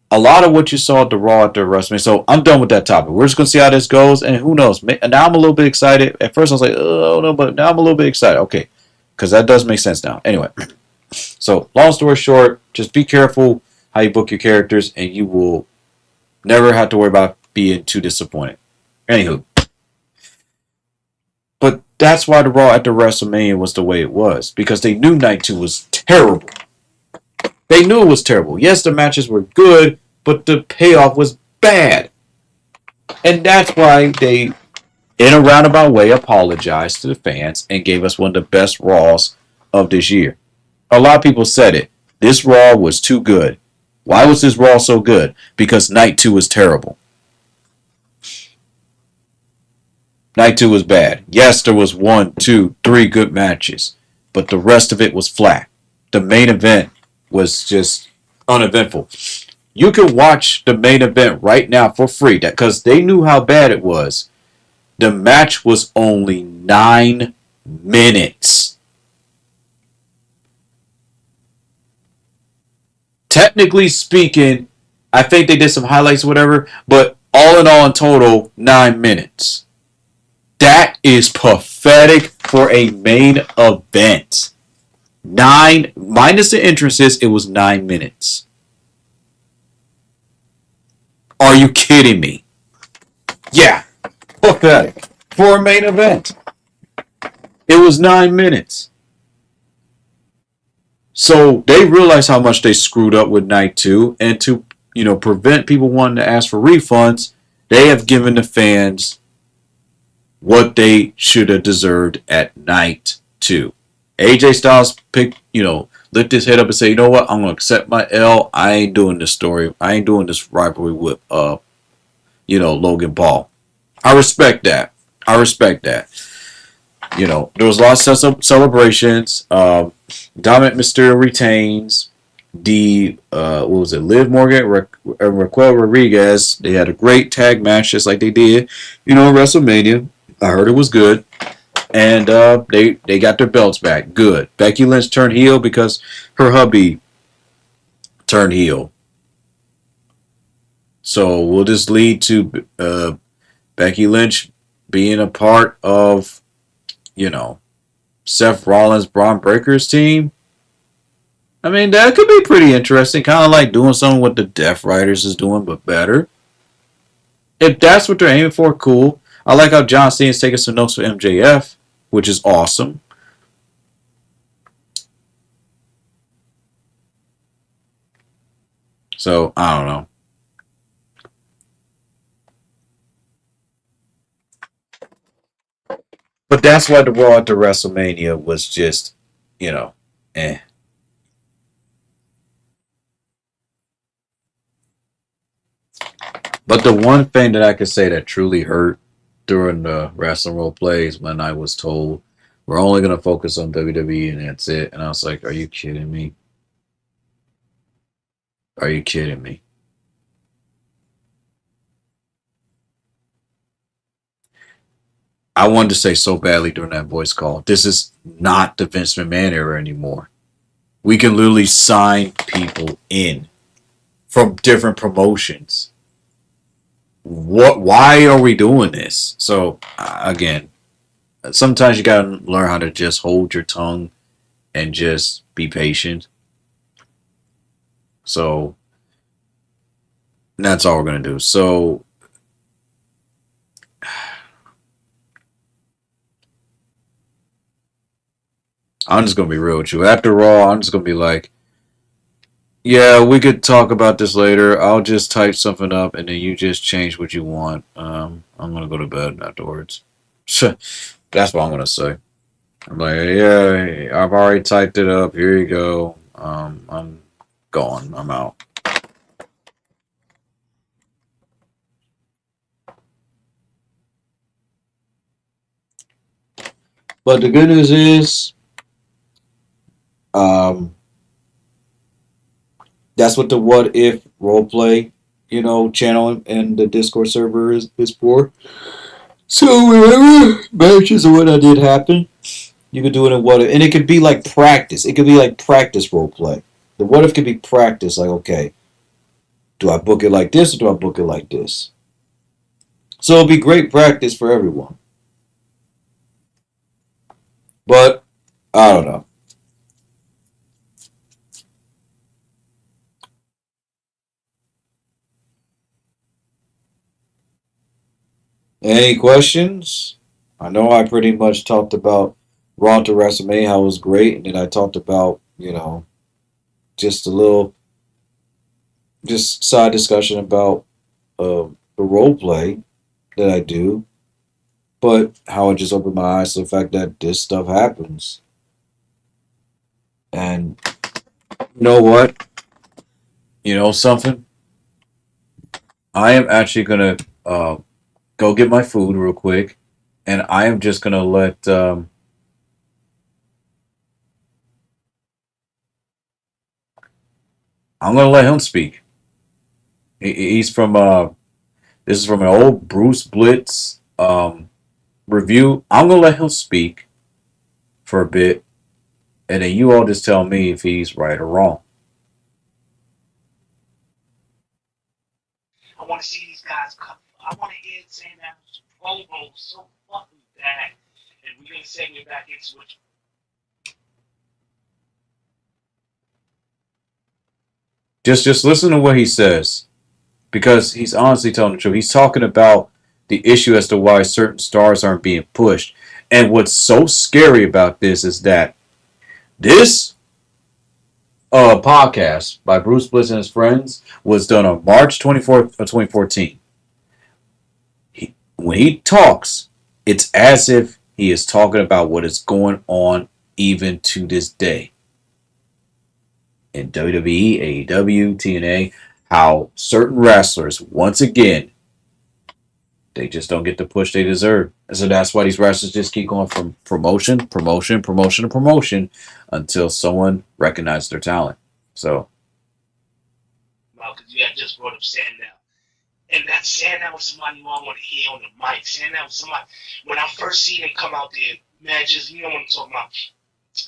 A lot of what you saw at the Raw at the WrestleMania. So I'm done with that topic. We're just going to see how this goes. And who knows? Now I'm a little bit excited. At first I was like, oh no, but now I'm a little bit excited. Okay. Because that does make sense now. Anyway. So long story short, just be careful how you book your characters and you will never have to worry about being too disappointed. Anywho. But that's why the Raw at the WrestleMania was the way it was. Because they knew Night 2 was terrible. They knew it was terrible. Yes, the matches were good, but the payoff was bad. And that's why they, in a roundabout way, apologized to the fans and gave us one of the best Raws of this year. A lot of people said it. This Raw was too good. Why was this Raw so good? Because Night 2 was terrible. Night 2 was bad. Yes, there was 1, 2, 3 good matches, but the rest of it was flat. The main event was just uneventful. You can watch the main event right now for free because they knew how bad it was. The match was only 9 minutes. Technically speaking, I think they did some highlights or whatever, but all in all, in total, 9 minutes. That is pathetic for a main event. 9, minus the entrances, it was 9 minutes. Are you kidding me? Yeah, pathetic. For a main event. It was 9 minutes. So they realized how much they screwed up with Night 2, and to, prevent people wanting to ask for refunds, they have given the fans what they should have deserved at Night 2. AJ Styles lift his head up and say, you know what, I'm going to accept my L. I ain't doing this story. I ain't doing this rivalry with, Logan Paul. I respect that. There was lots of celebrations. Dominic Mysterio retains. What was it? Liv Morgan, Raquel Rodriguez. They had a great tag match, just like they did, WrestleMania. I heard it was good, and they got their belts back. Good. Becky Lynch turned heel because her hubby turned heel. So will this lead to Becky Lynch being a part of, you know, Seth Rollins, Braun Breaker's team? I mean, that could be pretty interesting. Kind of like doing something what the Death Riders is doing, but better. If that's what they're aiming for, cool. I like how John Cena's taking some notes from MJF, which is awesome. So, I don't know. But that's why the Raw at the WrestleMania was just, you know, eh. But the one thing that I could say that truly hurt during the wrestling role plays when I was told we're only going to focus on WWE and that's it. And I was like, are you kidding me? Are you kidding me? I wanted to say so badly during that voice call. This is not the Vince McMahon era anymore. We can literally sign people in from different promotions. Why are we doing this? So again, sometimes you gotta learn how to just hold your tongue and just be patient. So that's all we're gonna do. So I'm just gonna be real with you. After Raw, I'm just gonna be like, yeah, we could talk about this later. I'll just type something up and then you just change what you want. I'm gonna go to bed afterwards. That's what I'm gonna say. I'm like, yeah, I've already typed it up. Here you go. I'm gone. I'm out. But the good news is, um, that's what the What If role play, channel and the Discord server is for. So whenever matches or what I did happen, you could do it in What If, and it could be like practice. It could be like practice role play. The What If could be practice. Like, okay, do I book it like this or do I book it like this? So it'll be great practice for everyone. But I don't know. Any questions? I know I pretty much talked about Raw to WrestleMania, how it was great, and then I talked about, just a little, just side discussion about the role play that I do, but how I just opened my eyes to the fact that this stuff happens. And you know what? You know something? I am actually gonna go get my food real quick, and I am just gonna let I'm gonna let him speak. He's from this is from an old Bruce Blitz review. I'm gonna let him speak for a bit, and then you all just tell me if he's right or wrong. Just listen to what he says because he's honestly telling the truth. He's talking about the issue as to why certain stars aren't being pushed. And what's so scary about this is that this podcast by Bruce Bliss and his friends was done on March 24th of 2014. When he talks, it's as if he is talking about what is going on even to this day in WWE, AEW, TNA, how certain wrestlers, once again, They just don't get the push they deserve. And so that's why these wrestlers just keep going from promotion to promotion until someone recognizes their talent. So Well, because you had just brought up Sandow. And that Sandow was somebody who I want to hear on the mic. Sandow was somebody, when I first seen him come out there, man, just, you know what I'm talking about.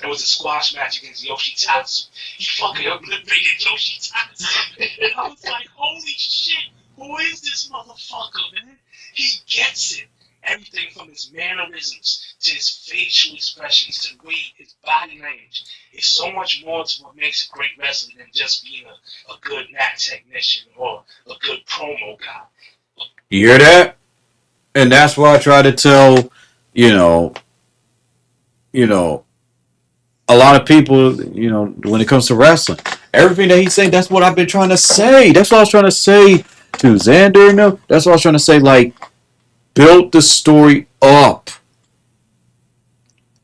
It was a squash match against Yoshitatsu. He fucking obliterated Yoshitatsu. And I was like, holy shit, who is this motherfucker, man? He gets it. Everything from his mannerisms to his facial expressions to the way his body language is so much more to what makes a great wrestler than just being a good mat technician or a good promo guy. you hear that? And that's why I try to tell, you know, you know, a lot of people, when it comes to wrestling, everything that he's saying, that's what I've been trying to say. That's what I was trying to say to Xander. No, that's what I was trying to say. Like, build the story up.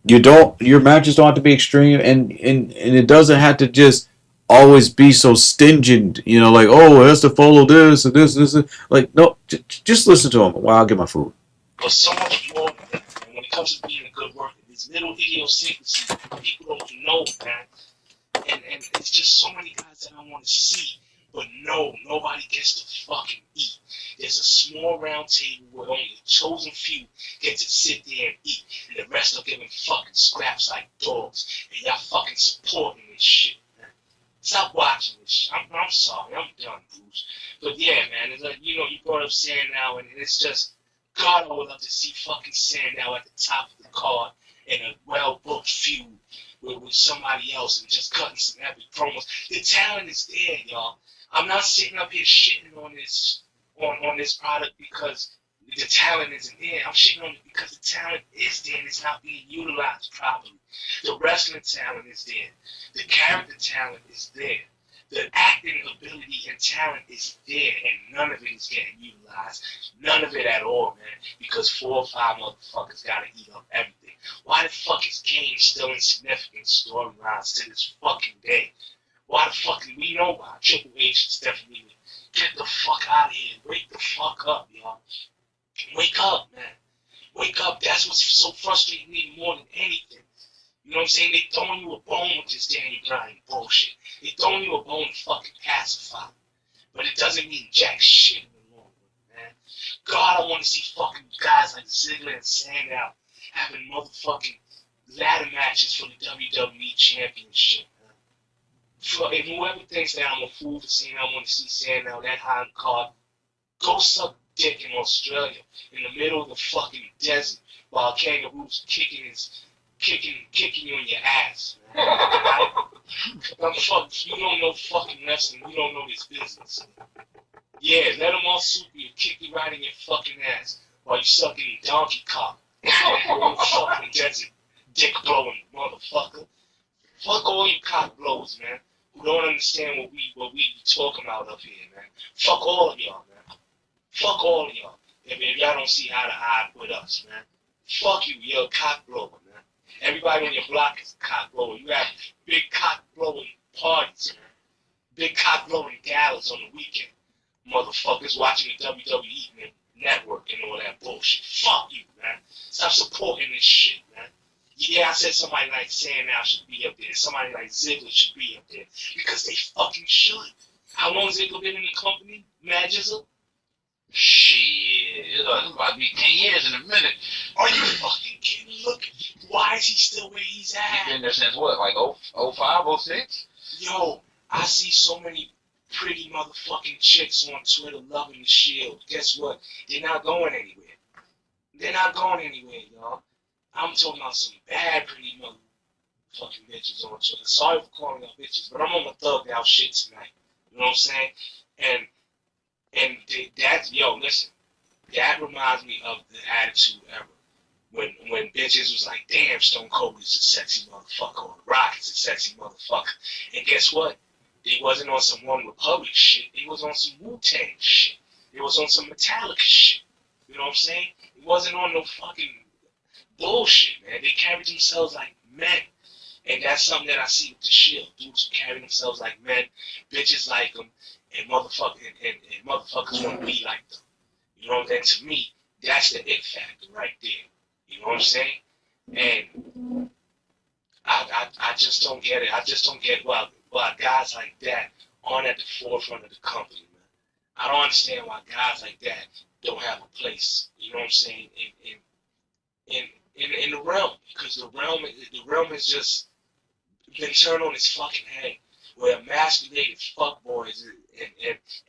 Your matches don't have to be extreme, and it doesn't have to just always be so stingent. Like, oh, it has to follow this and this. Like, no, just listen to him while I get my food. But so much more than that. And when it comes to being a good worker, there's little idiosyncrasies that people don't know, man. And it's just so many guys that I want to see. But no, nobody gets to fucking eat. There's a small round table where only a chosen few get to sit there and eat. And the rest are giving fucking scraps like dogs. And y'all fucking supporting this shit, man. Stop watching this shit. I'm sorry. I'm done, Bruce. But yeah, man, it's like, you brought up Sandow, and it's just, God, I would love to see fucking Sandow at the top of the card in a well-booked feud with somebody else and just cutting some epic promos. The talent is there, y'all. I'm not sitting up here shitting on this product because the talent isn't there. I'm shitting on it because the talent is there and it's not being utilized properly. The wrestling talent is there. The character talent is there. The acting ability and talent is there, and none of it is getting utilized. None of it at all, man. Because 4 or 5 motherfuckers gotta eat up everything. Why the fuck is Kane still in significant storylines to this fucking day? Why the fuck do we know why? Triple H is definitely get the fuck out of here. Wake the fuck up, y'all. Wake up, man. Wake up. That's what's so frustrating me more than anything. You know what I'm saying? They throwing you a bone with this Daniel Bryan bullshit. They throwing you a bone to fucking pacify. But it doesn't mean jack shit in the long run, man. God, I want to see fucking guys like Ziggler and Sandow having motherfucking ladder matches for the WWE Championship, man. And whoever thinks that I'm a fool for saying I want to see Sandow that high on card, go suck dick in Australia in the middle of the fucking desert while a kangaroo's kicking you in your ass, man. I'm fucking, you don't know fucking wrestling, you don't know this business. Yeah, let them all soup you and kick you right in your fucking ass while you sucking donkey cock. Fucking desert, dick blowing motherfucker. Fuck all you cock blowers, man, who don't understand what we be talking about up here, man. Fuck all of y'all, man. Fuck all of y'all. If y'all don't see eye to eye with us, man. Fuck you, you're a cock blower, man. Everybody on your block is a cock blower. You have big cock blowing parties, man. Big cock blowing galas on the weekend. Motherfuckers watching the WWE network and all that bullshit. Fuck you, man. Stop supporting this shit, man. Yeah, I said somebody like Sandow should be up there. Somebody like Ziggler should be up there. Because they fucking should. How long has Ziggler been in the company? Mad Jizzle? Shit. It's about to be 10 years in a minute. Are you fucking kidding? Look, why is he still where he's at? He's been there since what, like 05, 06? Yo, I see so many pretty motherfucking chicks on Twitter loving the Shield. Guess what? They're not going anywhere. They're not going anywhere, y'all. I'm talking about some bad pretty motherfucking bitches on Twitter. Sorry for calling out bitches, but I'm on my thugged out shit tonight. You know what I'm saying? And that, yo, listen, that reminds me of the Attitude Era. When bitches was like, damn, Stone Cold is a sexy motherfucker, or The Rock is a sexy motherfucker. And guess what? It wasn't on some One Republic shit. It was on some Wu-Tang shit. It was on some Metallica shit. You know what I'm saying? It wasn't on no fucking bullshit, man. They carried themselves like men. And that's something that I see with the Shield. Dudes who carry themselves like men, bitches like them, and motherfuckers want to be like them. You know, then to me, That's the it factor right there. You know what I'm saying? And I just don't get it. I just don't get why guys like that aren't at the forefront of the company, man. I don't understand why guys like that don't have a place. You know what I'm saying? In the realm, because the realm is just been turned on its fucking head, where emasculated fuckboys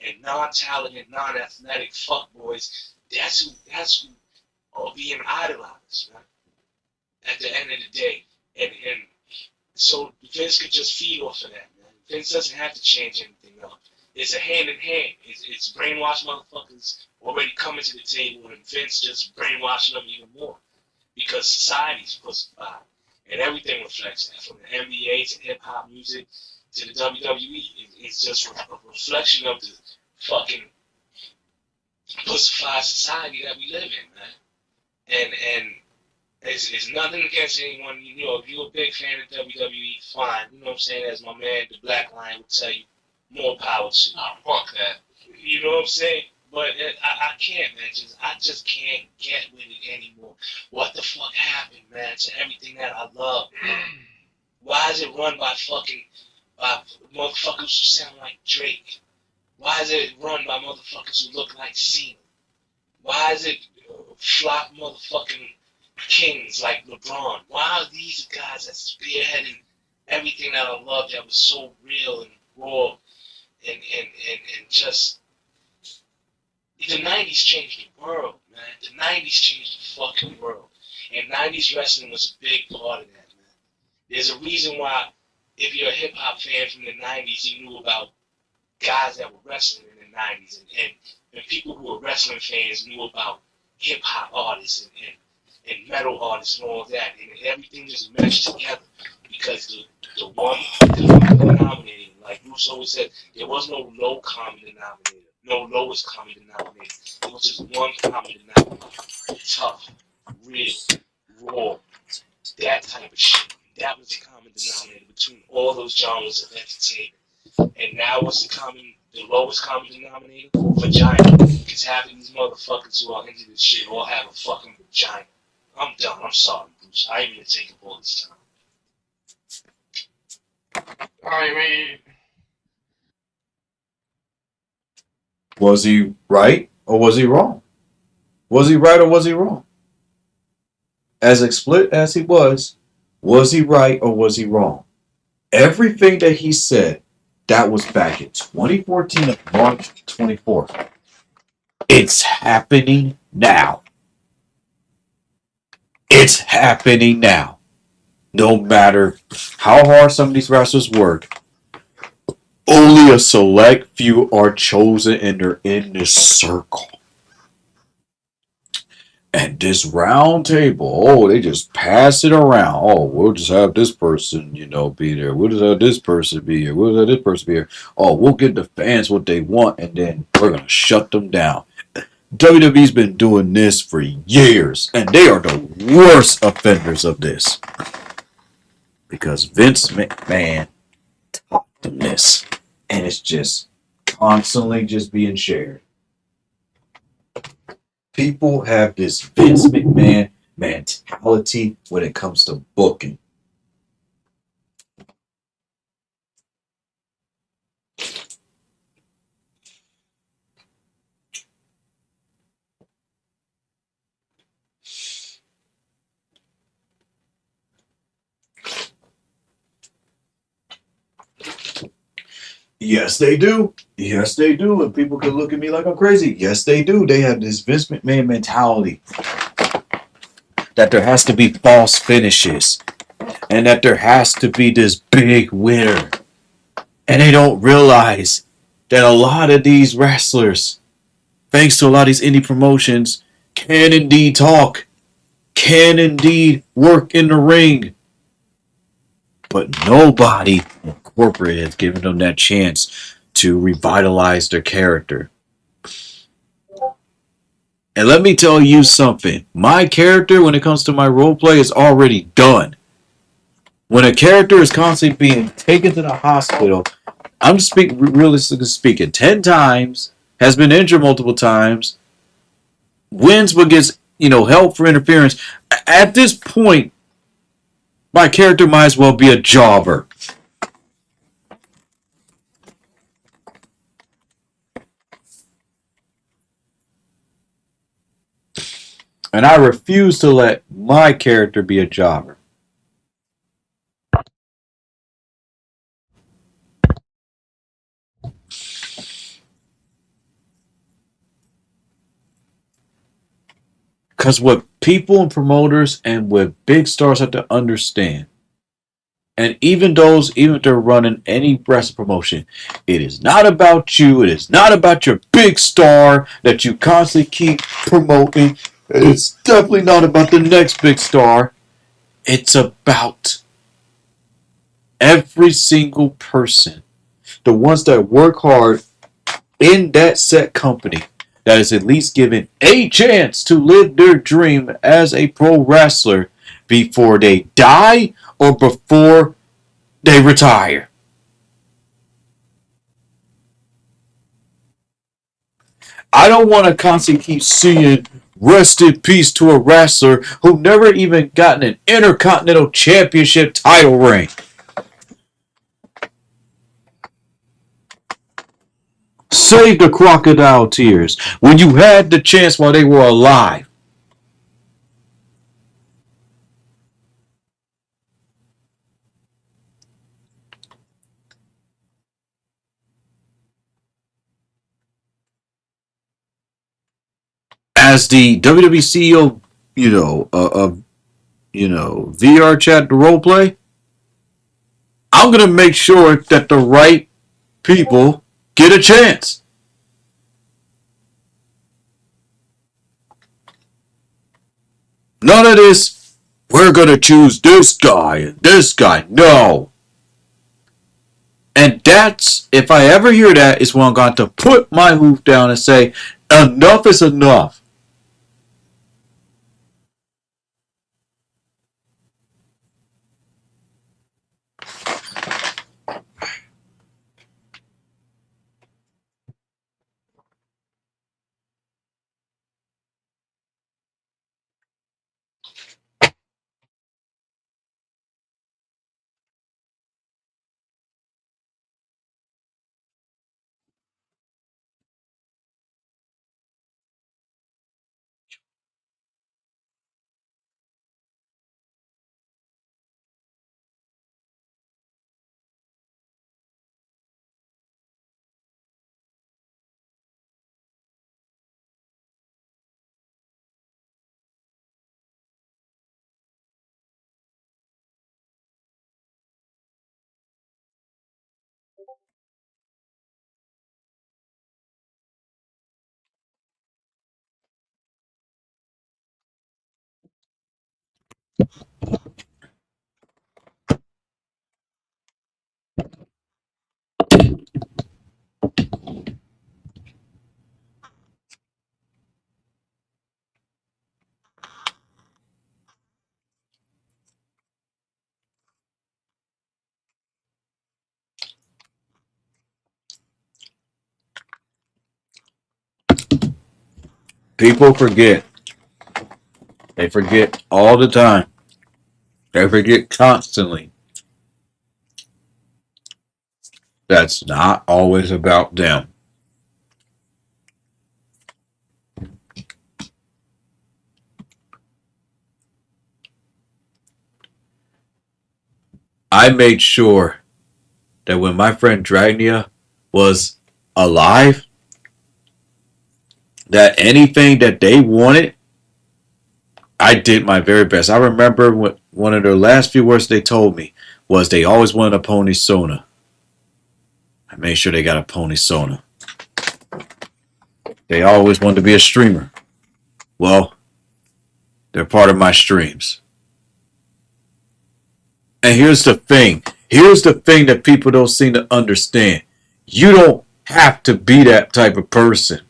and non-talented, non-athletic fuckboys, that's who are being idolized, man. At the end of the day, and so Vince could just feed off of that, man. Vince doesn't have to change anything else. It's a hand in hand. It's brainwashed motherfuckers already coming to the table, and Vince just brainwashing them even more because society's pussified, and everything reflects that, from the NBA to hip hop music to the WWE. It's just a reflection of the fucking pussified society that we live in, man. And it's nothing against anyone. You know, if you're a big fan of WWE, fine. You know what I'm saying? As my man, the Black Lion, would tell you, more power to you. Oh, fuck that. You know what I'm saying? But I can't, man. I just can't get with it anymore. What the fuck happened, man, to everything that I love? Why is it run by motherfuckers who sound like Drake? Why is it run by motherfuckers who look like Cena? Why is it flop motherfucking kings like LeBron? Why are these guys that's spearheading everything that I love that was so real and raw and just the 90s changed the world, man. The 90s changed the fucking world. And 90s wrestling was a big part of that, man. There's a reason why, if you're a hip hop fan from the 90s, you knew about guys that were wrestling in the 90s. And people who were wrestling fans knew about hip hop artists and metal artists and all that. And everything just meshed together because the one common denominator, like Bruce always said, there was no low common denominator. No lowest common denominator. It was just one common denominator. Tough, real, raw, that type of shit. That was the common denominator between all those genres of entertainment. And now what's the lowest common denominator? Vagina. Because half of these motherfuckers who are into this shit all have a fucking vagina. I'm done. I'm sorry, Bruce. I ain't gonna take up all this time. I mean, Was he right or was he wrong? Was he right or was he wrong? As explicit as he was he right or was he wrong? Everything that he said, that was back in 2014 of March 24th. It's happening now. It's happening now. No matter how hard some of these wrestlers work, only a select few are chosen and they're in this circle. And this round table, oh, they just pass it around. Oh, we'll just have this person, be there. We'll just have this person be here. We'll have this person be here. Oh, we'll get the fans what they want, and then we're going to shut them down. WWE's been doing this for years, and they are the worst offenders of this. Because Vince McMahon taught them this, and it's just constantly just being shared. People have this Vince McMahon mentality when it comes to booking. Yes, they do. Yes, they do. And people can look at me like I'm crazy. Yes, they do. They have this Vince McMahon mentality that there has to be false finishes and that there has to be this big winner. And they don't realize that a lot of these wrestlers, thanks to a lot of these indie promotions, can indeed talk, can indeed work in the ring. But nobody in corporate has given them that chance to revitalize their character. And let me tell you something. My character, when it comes to my role play, is already done. When a character is constantly being taken to the hospital, I'm realistically speaking, 10 times, has been injured multiple times, wins but gets, held for interference. At this point, my character might as well be a jobber. And I refuse to let my character be a jobber. Because what people and promoters and what big stars have to understand, and even if they're running any wrestling promotion, it is not about you. It is not about your big star that you constantly keep promoting. It's definitely not about the next big star. It's about every single person, the ones that work hard in that set company, that is at least given a chance to live their dream as a pro wrestler before they die or before they retire. I don't want to constantly keep seeing rest in peace to a wrestler who never even gotten an Intercontinental Championship title ring. Save the crocodile tears when you had the chance while they were alive. As the WWE CEO, VR chat, the role play, I'm gonna make sure that the right people get a chance. None of this, we're gonna choose this guy and this guy. No. And that's, if I ever hear that, is when I'm going to put my hoof down and say, enough is enough. People forget. They forget all the time. They forget constantly. That's not always about them. I made sure that when my friend Dragnia was alive, that anything that they wanted, I did my very best. I remember one of their last few words they told me was they always wanted a pony Sona. I made sure they got a pony Sona. They always wanted to be a streamer. Well, they're part of my streams. And here's the thing. Here's the thing that people don't seem to understand. You don't have to be that type of person.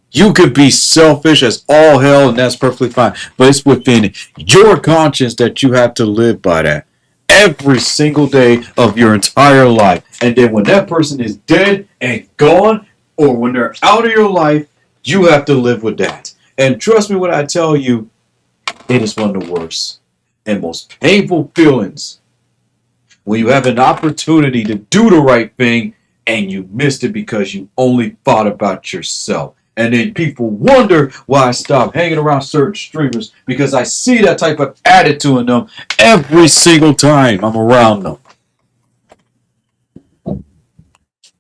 You could be selfish as all hell, and that's perfectly fine. But it's within your conscience that you have to live by that every single day of your entire life. And then when that person is dead and gone, or when they're out of your life, You have to live with that. And trust me when I tell you, it is one of the worst and most painful feelings when you have an opportunity to do the right thing and you missed it because you only thought about yourself. And then people wonder why I stop hanging around certain streamers because I see that type of attitude in them every single time I'm around them.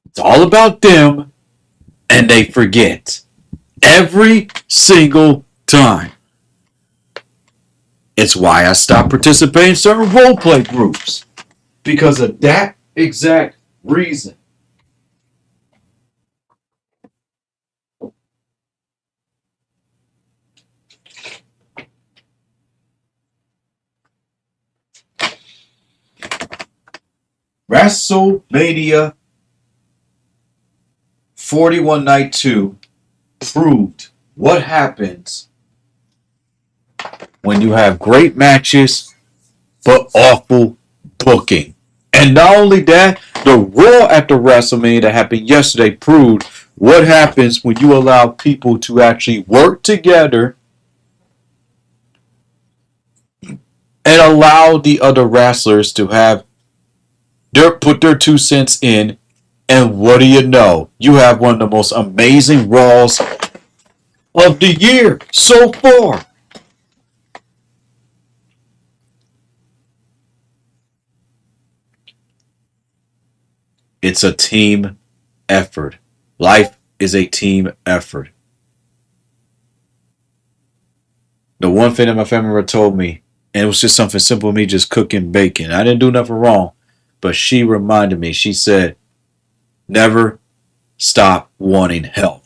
It's all about them and they forget every single time. It's why I stopped participating in certain roleplay groups because of that exact reason. WrestleMania 41 Night 2 proved what happens when you have great matches but awful booking. And not only that, the Raw after WrestleMania that happened yesterday proved what happens when you allow people to actually work together and allow the other wrestlers to have put their 2 cents in. And what do you know? You have one of the most amazing Raws of the year so far. It's a team effort. Life is a team effort. The one thing that my family member told me, and it was just something simple, me just cooking bacon. I didn't do nothing wrong, but she reminded me. She said, "Never stop wanting help.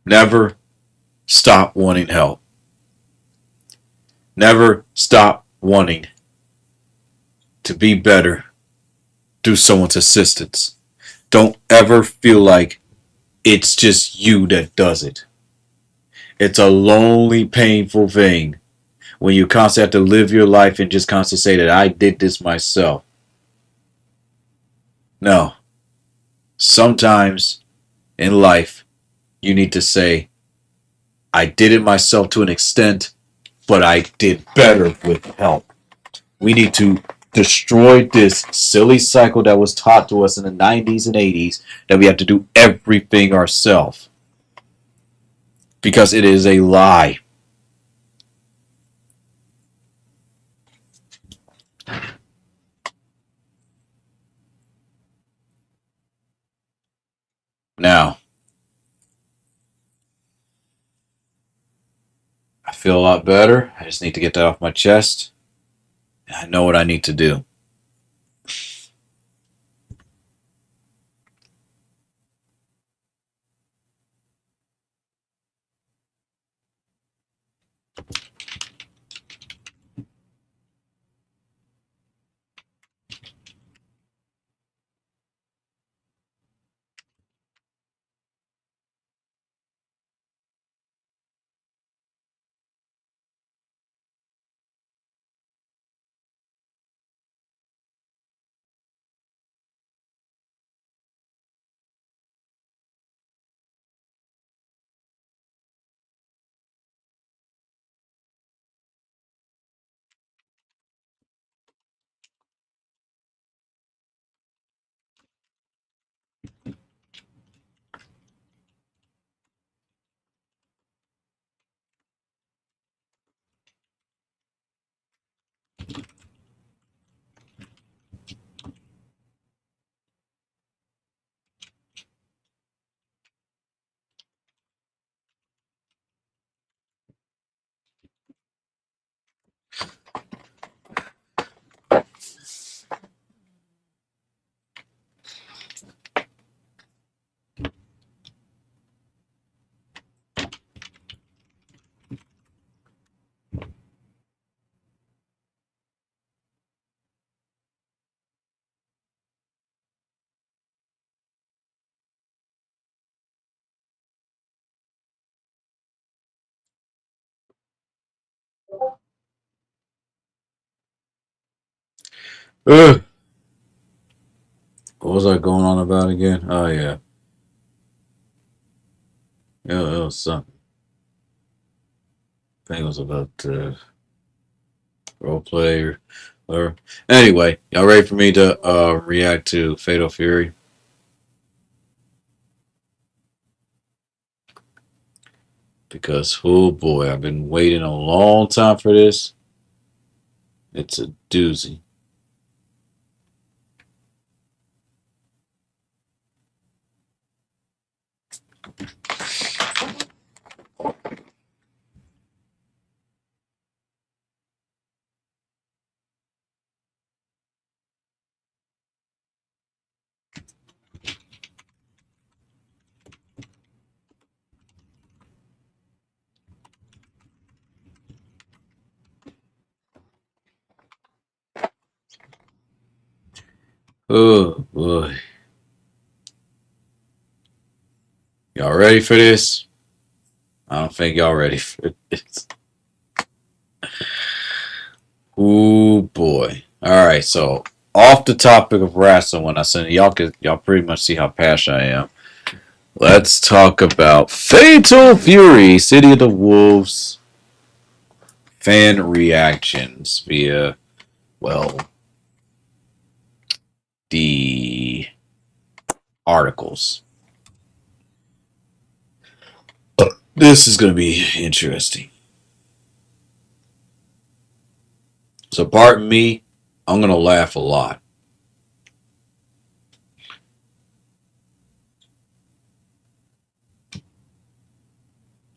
Never stop wanting help. Never stop wanting to be better through someone's assistance. Don't ever feel like it's just you that does it. It's a lonely, painful thing when you constantly have to live your life and just constantly say that I did this myself. No. Sometimes in life, you need to say, I did it myself to an extent, but I did better with help. We need to destroy this silly cycle that was taught to us in the 90s and 80s that we have to do everything ourselves because it is a lie. Now, I feel a lot better. I just need to get that off my chest. I know what I need to do. Ugh. What was I going on about again? Oh yeah, yeah, it was something. I think it was about role play or whatever. Anyway, y'all ready for me to react to Fatal Fury? Because oh boy, I've been waiting a long time for this. It's a doozy. Oh boy, y'all ready for this? I don't think y'all ready for this. Oh boy. All right, so off the topic of wrestling, when I said y'all pretty much see how passionate I am. Let's talk about Fatal Fury, City of the Wolves fan reactions via, well, the articles. This is going to be interesting. So, pardon me, I'm going to laugh a lot.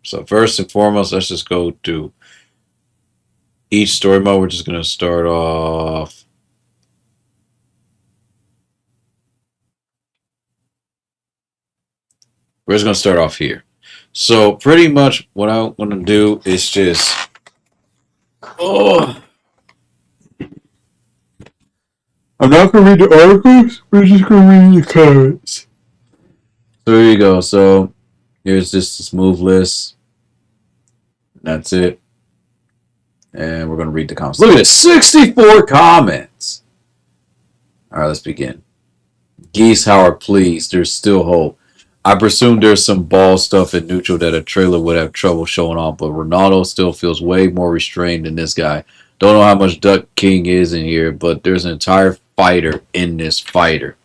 So, first and foremost, let's just go to each story mode. We're just going to start off. We're just going to start off here. So, pretty much what I want to do is just. Oh, I'm not going to read the articles. We're just going to read the comments. So, there you go. So, here's just this move list. That's it. And we're going to read the comments. Look at this 64 comments. All right, let's begin. Geese Howard, please. There's still hope. I presume there's some ball stuff in neutral that a trailer would have trouble showing off, but Ronaldo still feels way more restrained than this guy. Don't know how much Duck King is in here, but there's an entire fighter in this fighter.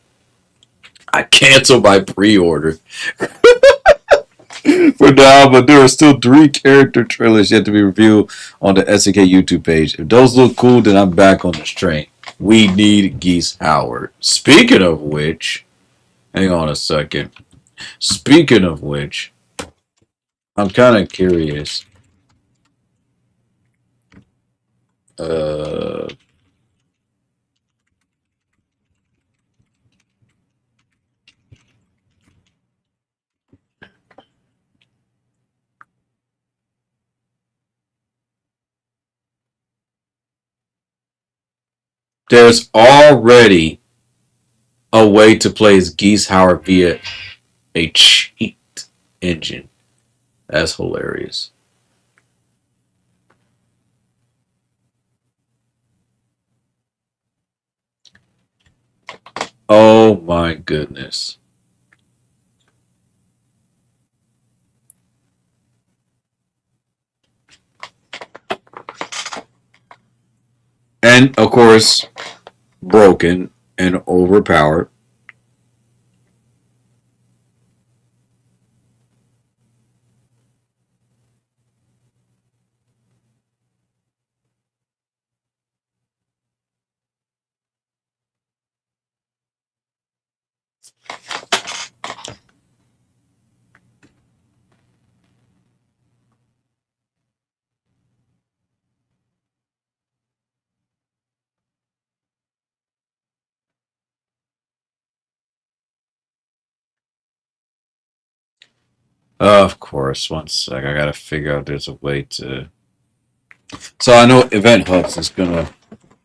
I canceled my pre-order for now, but there are still 3 character trailers yet to be reviewed on the SNK YouTube page. If those look cool, then I'm back on this train. We need Geese Howard. Speaking of which, hang on a second. Speaking of which, I'm kind of curious. Uh, there's already a way to play as Geese Howard via a cheat engine. That's hilarious. Oh my goodness. And of course, broken and overpowered. Of course, one sec. I gotta figure out there's a way to. So I know Event Hubs is gonna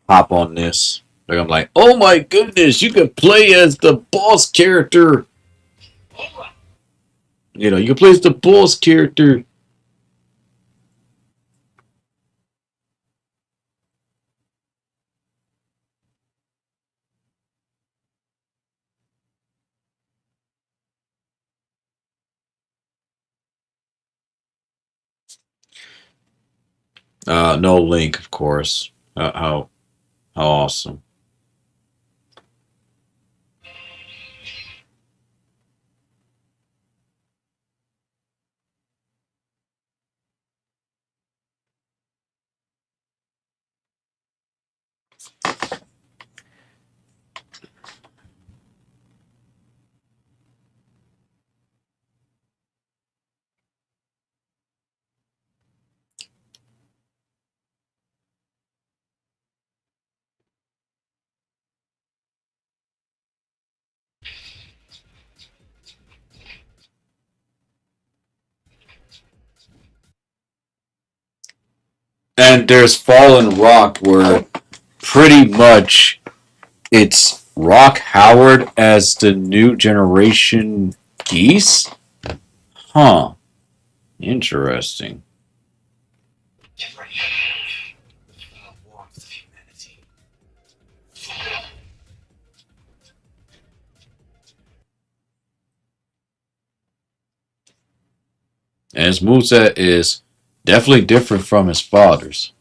hop on this. Like I'm like, oh my goodness, you can play as the boss character. You know, you can play as the boss character. No link, of course. How awesome. And there's Fallen Rock, where pretty much it's Rock Howard as the new generation geese? Huh. Interesting. Get ready. The final war of humanity. And his moveset is definitely different from his father's.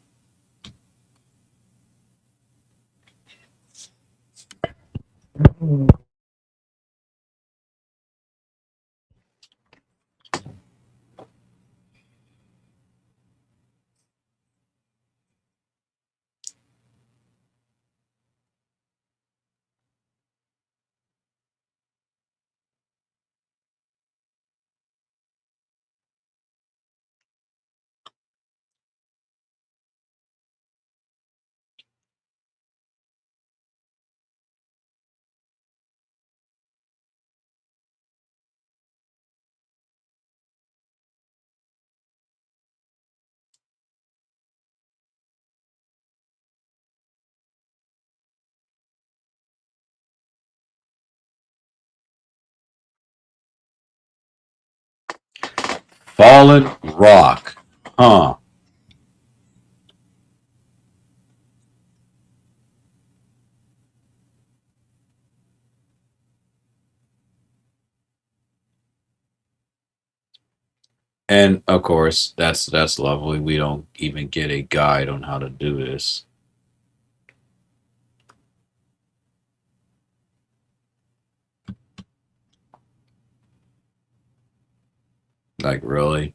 Fallen Rock. Huh. And of course, that's lovely. We don't even get a guide on how to do this. Like really?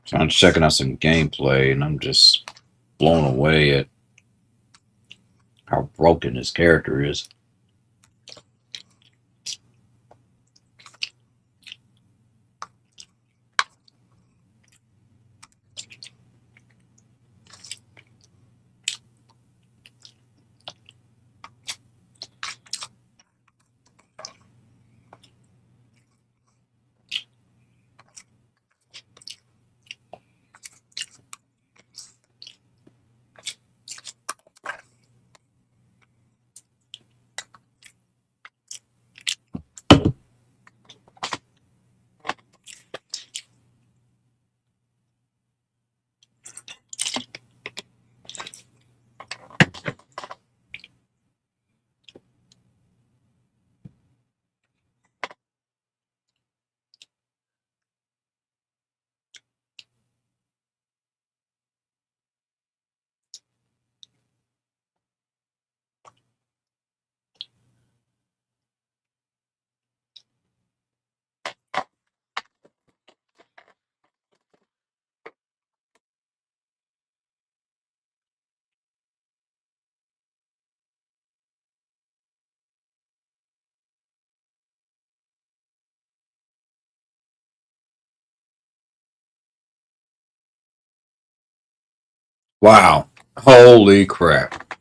So I'm checking out some gameplay, and I'm just blown away at how broken his character is. Wow. Holy crap.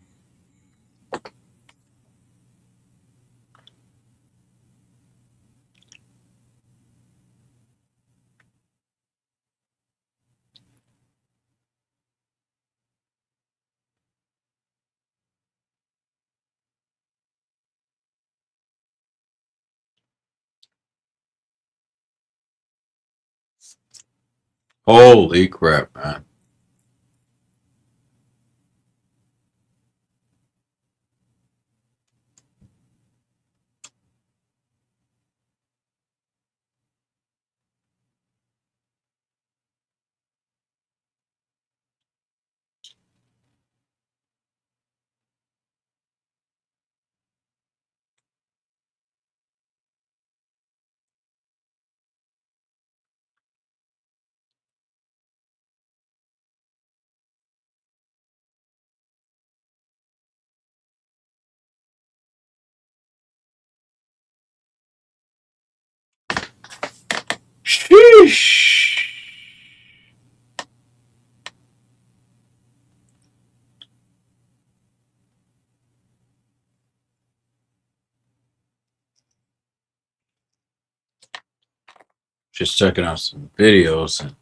Holy crap, man. Sheesh. Just checking out some videos. And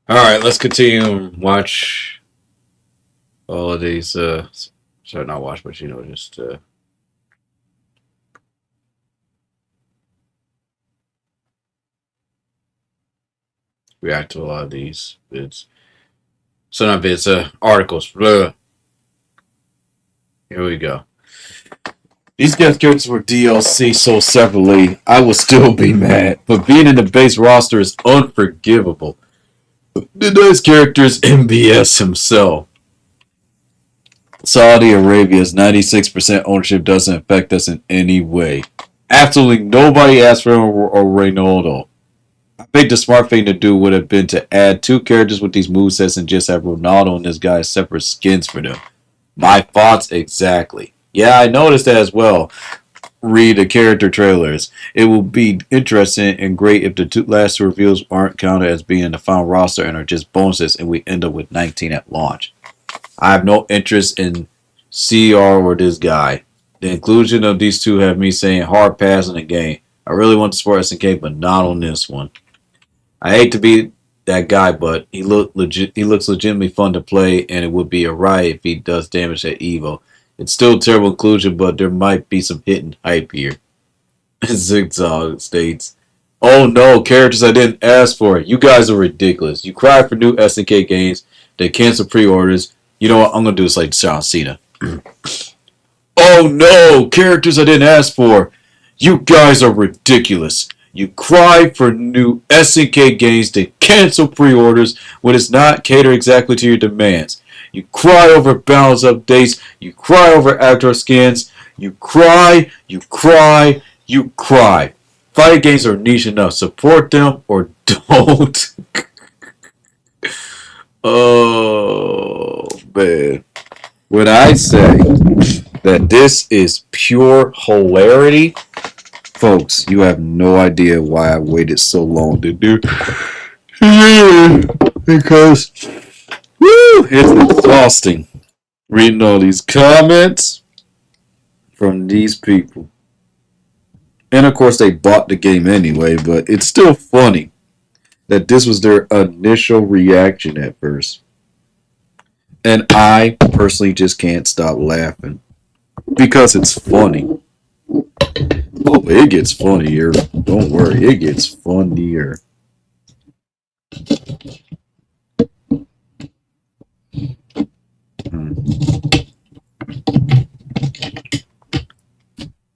all right, let's continue and watch all of these. Sorry, not watch, but just react to a lot of these vids. So not vids, articles. Blah. Here we go. These guest characters were DLC sold separately. I will still be mad, but being in the base roster is unforgivable. The nice character is MBS himself. Saudi Arabia's 96% ownership doesn't affect us in any way. Absolutely nobody asked for him or Ronaldo. I think the smart thing to do would have been to add two characters with these movesets and just have Ronaldo and this guy separate skins for them. My thoughts exactly. Yeah, I noticed that as well. Read the character trailers. It will be interesting and great if the two last reveals aren't counted as being the final roster and are just bonuses and we end up with 19 at launch. I have no interest in CR or this guy. The inclusion of these two have me saying hard pass in the game. I really want to support SNK, but not on this one. I hate to be that guy, but he looks legitimately fun to play, and it would be a riot if he does damage at Evo. It's still terrible inclusion, but there might be some hidden hype here. Zigzag states, "Oh no, characters I didn't ask for. You guys are ridiculous. You cry for new SNK games, they cancel pre-orders. You know what? I'm gonna do this like Cena. Oh no, characters I didn't ask for. You guys are ridiculous. You cry for new SNK games to cancel pre-orders when it's not catered exactly to your demands. You cry over balance updates. You cry over outdoor skins. You cry, you cry, you cry. Fighting games are niche enough. Support them or don't." Oh, man. When I say that this is pure hilarity, folks, you have no idea why I waited so long to do. Because, woo, it's exhausting reading all these comments from these people. And of course, they bought the game anyway, but it's still funny that this was their initial reaction at first. And I personally just can't stop laughing because it's funny. Oh, it gets funnier. Don't worry, it gets funnier.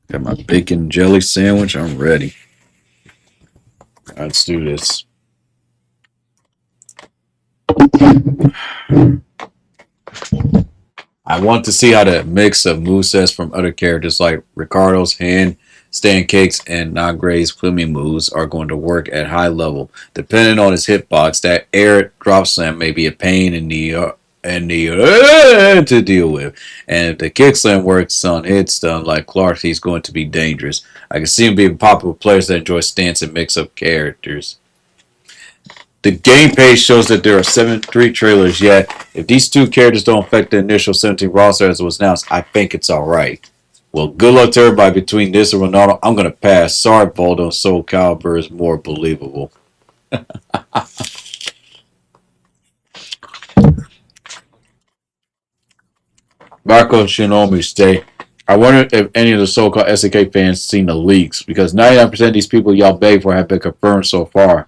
Got my bacon jelly sandwich. I'm ready. Let's do this. I want to see how the mix of movesets from other characters like Ricardo's hand, stand kicks, and Nagre's swimming moves are going to work at high level. Depending on his hitbox, that air drop slam may be a pain in the to deal with. And if the kick slam works on hit stun like Clark, he's going to be dangerous. I can see him being popular with players that enjoy stance and mix up characters. The game page shows that there are 73 trailers, yet if these two characters don't affect the initial 17 roster as it was announced, I think it's alright. Well, good luck to everybody between this and Ronaldo. I'm going to pass. Sorry, Baldo. Soul Calibur is more believable. Marco Shinomi state, I wonder if any of the so-called SNK fans seen the leaks, because 99% of these people y'all beg for have been confirmed so far.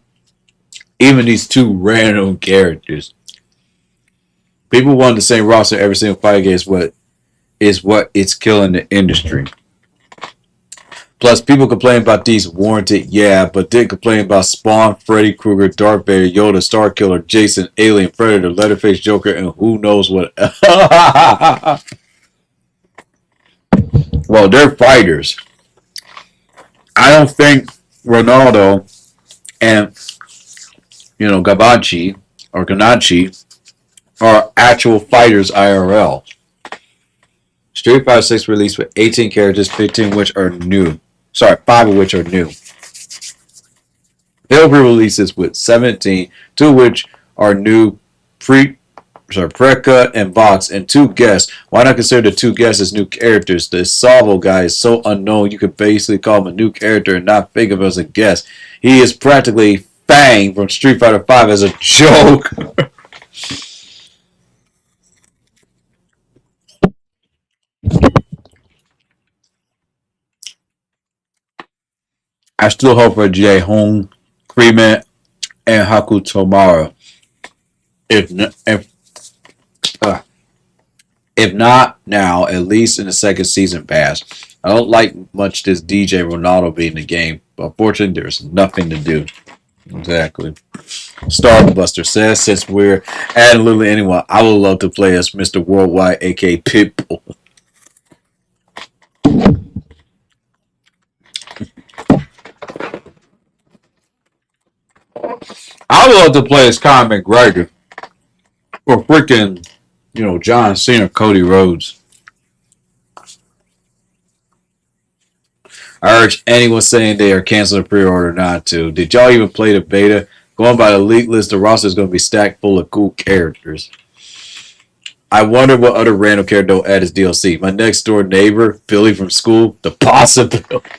Even these two random characters. People want the same roster every single fight game is what it's killing the industry. Plus, people complain about these warranted, yeah, but didn't complain about Spawn, Freddy Krueger, Darth Vader, Yoda, Starkiller, Jason, Alien, Predator, Leatherface, Joker, and who knows what. Well, they're fighters. I don't think Ronaldo and Gabachi or Ganachi are actual fighters IRL. Street Fighter 6 released with 18 characters, 15 which are new. Sorry, 5 of which are new. Hillary releases with 17, 2 of which are new. Preka and Vox, and 2 guests. Why not consider the 2 guests as new characters? The Salvo guy is so unknown you could basically call him a new character and not think of him as a guest. He is practically Fang from Street Fighter V as a joke. I still hope for Jay Hong, Freeman, and Haku Tomara. If not now, at least in the second season pass. I don't like much this DJ Ronaldo being in the game, but unfortunately there's nothing to do. Exactly. Starbuster says, since we're adding literally anyone, I would love to play as Mr. Worldwide, aka Pitbull. I would love to play as Conor McGregor or freaking You know, John Cena, Cody Rhodes. I urge anyone saying they are canceling a pre-order not to. Did y'all even play the beta? Going by the leak list, the roster is going to be stacked full of cool characters. I wonder what other random character they'll add as DLC. My next door neighbor, Billy from school, the possibility.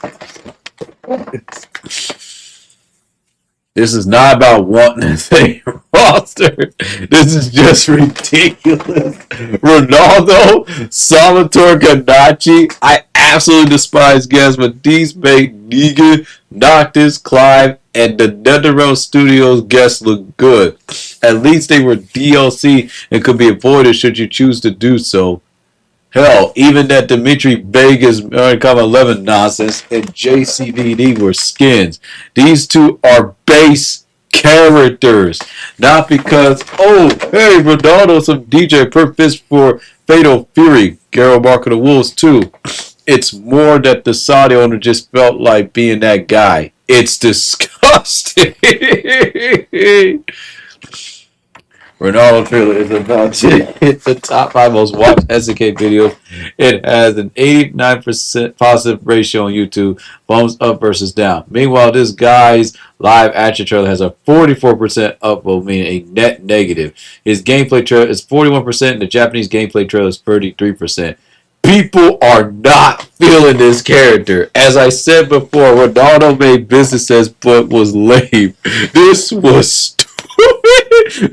This is not about wanting a thing roster. This is just ridiculous. Ronaldo, Salvatore Ganacci. I absolutely despise guests, but these make Negan, Noctis, Clive, and the NetherRealm Studios guests look good. At least they were DLC and could be avoided should you choose to do so. Hell, even that Dimitri Vegas Come 11 nonsense and JCVD were skins. These two are base characters. Not because, oh, hey, Ronaldo, some DJ purpose for Fatal Fury. Garo Mark of the Wolves, too. It's more that the Saudi owner just felt like being that guy. It's disgusting. Ronaldo trailer is about to hit the top 5 most watched SNK videos. It has an 89% positive ratio on YouTube, thumbs up versus down. Meanwhile, this guy's live action trailer has a 44% upvote, meaning a net negative. His gameplay trailer is 41%, and the Japanese gameplay trailer is 33%. People are not feeling this character. As I said before, Ronaldo made businesses but was lame. This was stupid.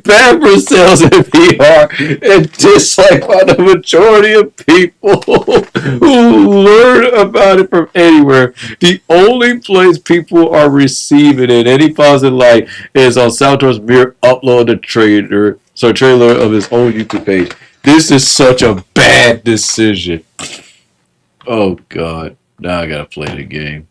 Bad for sales and PR and disliked by the majority of people who learn about it from anywhere. The only place people are receiving it any positive light is on Salvatore's mere upload the trailer of his own YouTube page. This is such a bad decision. Oh god. Now I gotta play the game.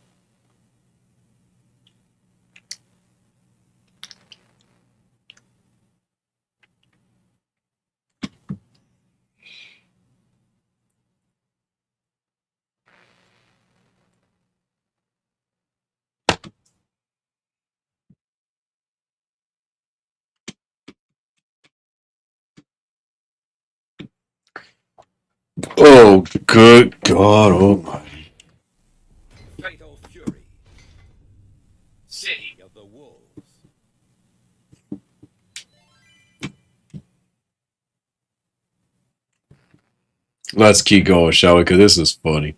Oh good god almighty. Fatal Fury City. of the Wolves. Let's keep going, shall we? Because this is funny.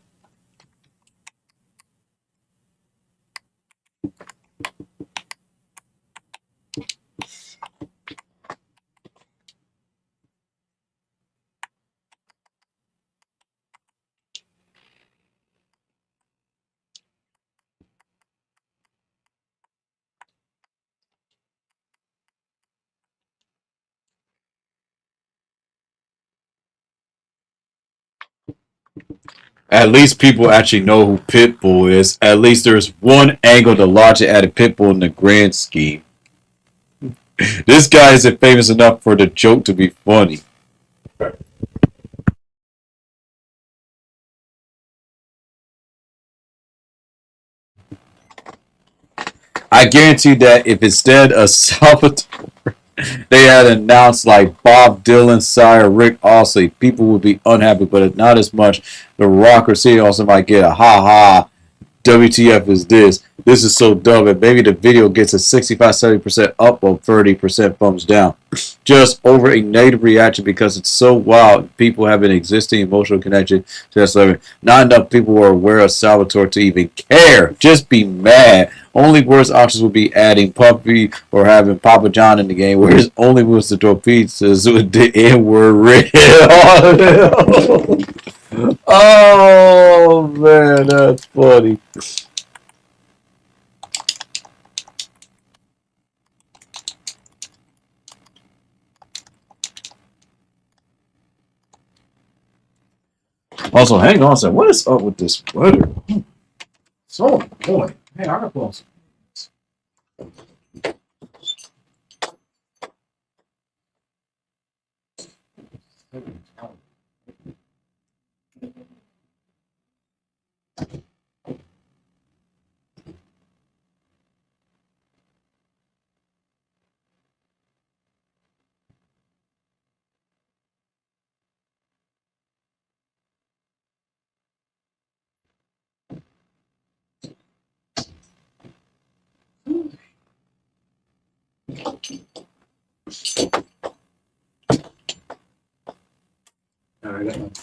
At least people actually know who Pitbull is. At least there's one angle to logic at a Pitbull in the grand scheme. This guy isn't famous enough for the joke to be funny. I guarantee that if instead of Salvatore they had announced like Bob Dylan, Sire, Rick Astley, people would be unhappy, but not as much. The Rock or City also might get a ha ha. WTF is this? This is so dumb. And maybe the video gets a 65-70% up or 30% thumbs down. Just over a negative reaction because it's so wild. People have an existing emotional connection to that celebrity. Not enough people were aware of Salvatore to even care. Just be mad. Only worse options would be adding Puppy or having Papa John in the game, where his only moves to throw pizzas with the N word written on them. Oh man, that's funny. Also, hang on a second. What is up with this weather? So boy, hey, I got close.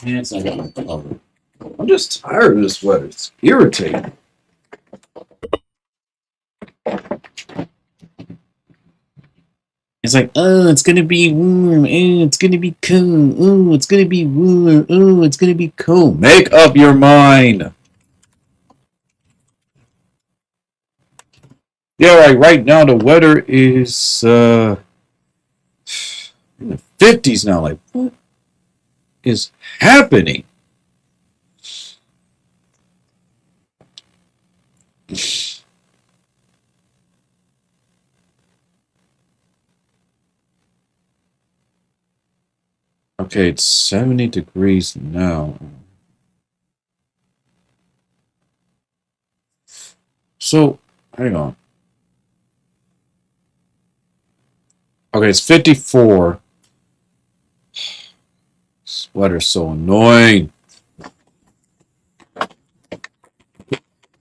Pants I got my cover. I'm just tired of this weather. It's irritating. It's like, oh, it's gonna be warm. Oh, it's gonna be cool. Oh, it's gonna be warm. Oh, it's gonna be cool. Make up your mind. Yeah, right now the weather is in the 50s now. Like, what is happening? Okay, it's 70 degrees now. So, hang on. Okay, it's 54. This weather's so annoying.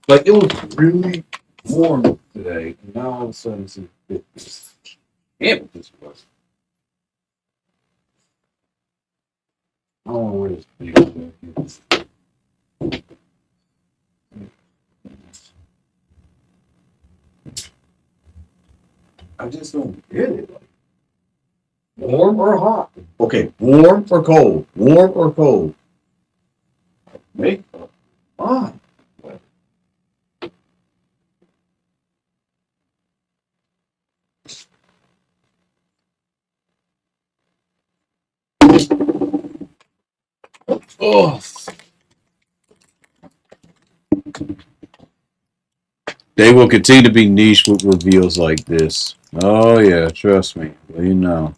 Like, it was really warm today. And now all of a sudden it's in the 50s. Damn it, this was. I don't know where this thing is. I just don't get it. Like, warm or hot? Okay, warm or cold? Warm or cold? Make up mind. Oh, they will continue to be niche with reveals like this. Oh yeah, trust me. You know.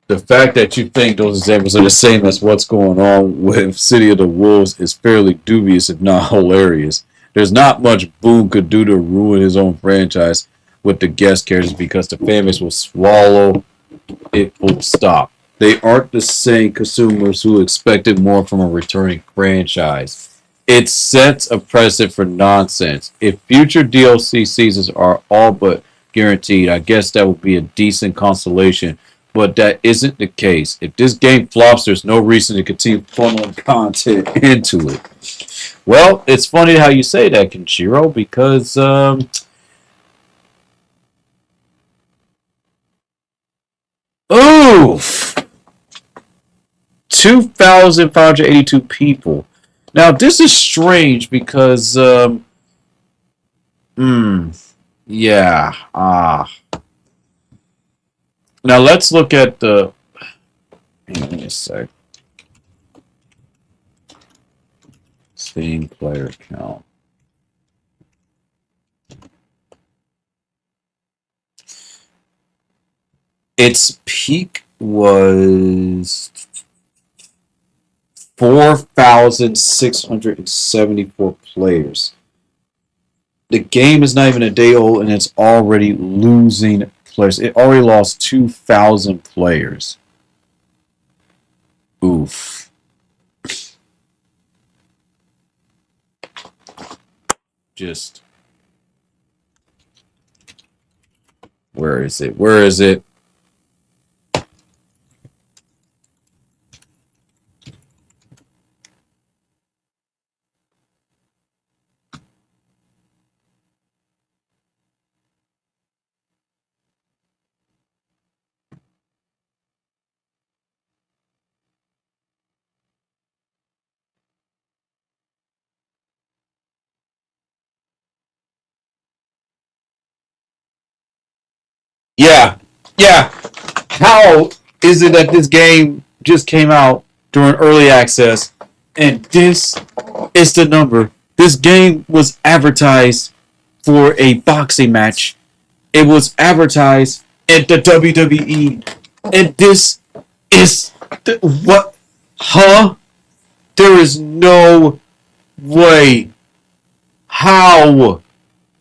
The fact that you think those examples are the same as what's going on with City of the Wolves is fairly dubious, if not hilarious. There's not much Boone could do to ruin his own franchise with the guest characters because the fanbase will swallow it full stop. They aren't the same consumers who expected more from a returning franchise. It sets a precedent for nonsense. If future DLC seasons are all but guaranteed, I guess that would be a decent consolation, but that isn't the case. If this game flops, there's no reason to continue funneling content into it. Well, it's funny how you say that, Kenshiro, because oof, 2,582 people. Now this is strange because yeah, now let's look at the. Hang on a sec. Steam player count. Its peak was 4,674 players. The game is not even a day old and it's already losing players. It already lost 2,000 players. Oof. Just. Where is it? Where is it? Yeah. Yeah. How is it that this game just came out during early access and this is the number? This game was advertised for a boxing match It was advertised at the WWE, and this is what? Huh? There is no way. How?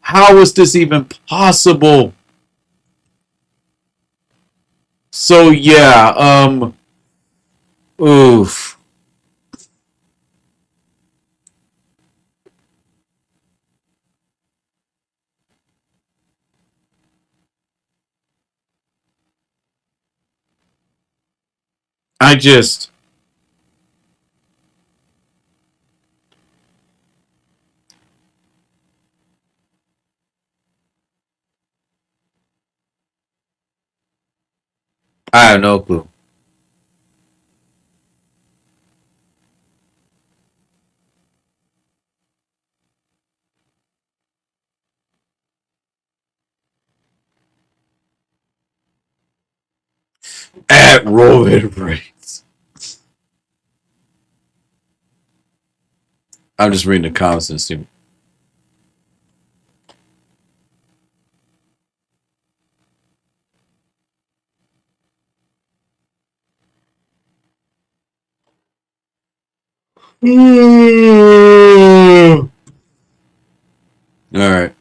How is this even possible? So yeah, oof. I just, I have no clue. At Roman Reigns. I'm just reading the comments and see. All right.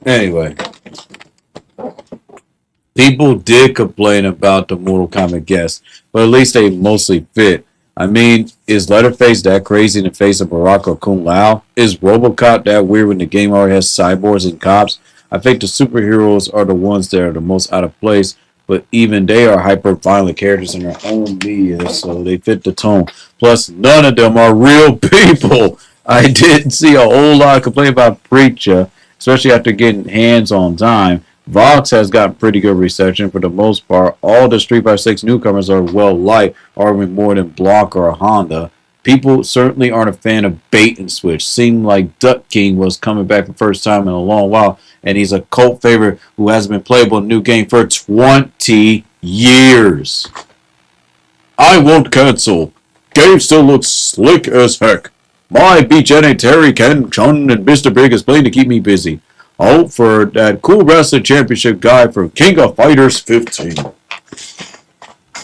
Anyway, people did complain about the Mortal Kombat guests, but at least they mostly fit. I mean, is Leatherface that crazy in the face of Barack or Kung Lao? Is Robocop that weird when the game already has cyborgs and cops? I think the superheroes are the ones that are the most out of place, but even they are hyper violent characters in their own media, so they fit the tone. Plus, none of them are real people. I didn't see a whole lot of complaint about Preacher, especially after getting hands on time. Vox has gotten pretty good reception for the most part. All the Street Fighter 6 newcomers are well liked, or even more than Block or Honda. People certainly aren't a fan of bait and switch. Seemed like Duck King was coming back for the first time in a long while, and he's a cult favorite who hasn't been playable in a new game for 20 years. I won't cancel. Game still looks slick as heck. My BJ Terry, Ken, Chun, and Mr. Big is playing to keep me busy. I hope for that cool wrestling championship guy from King of Fighters 15.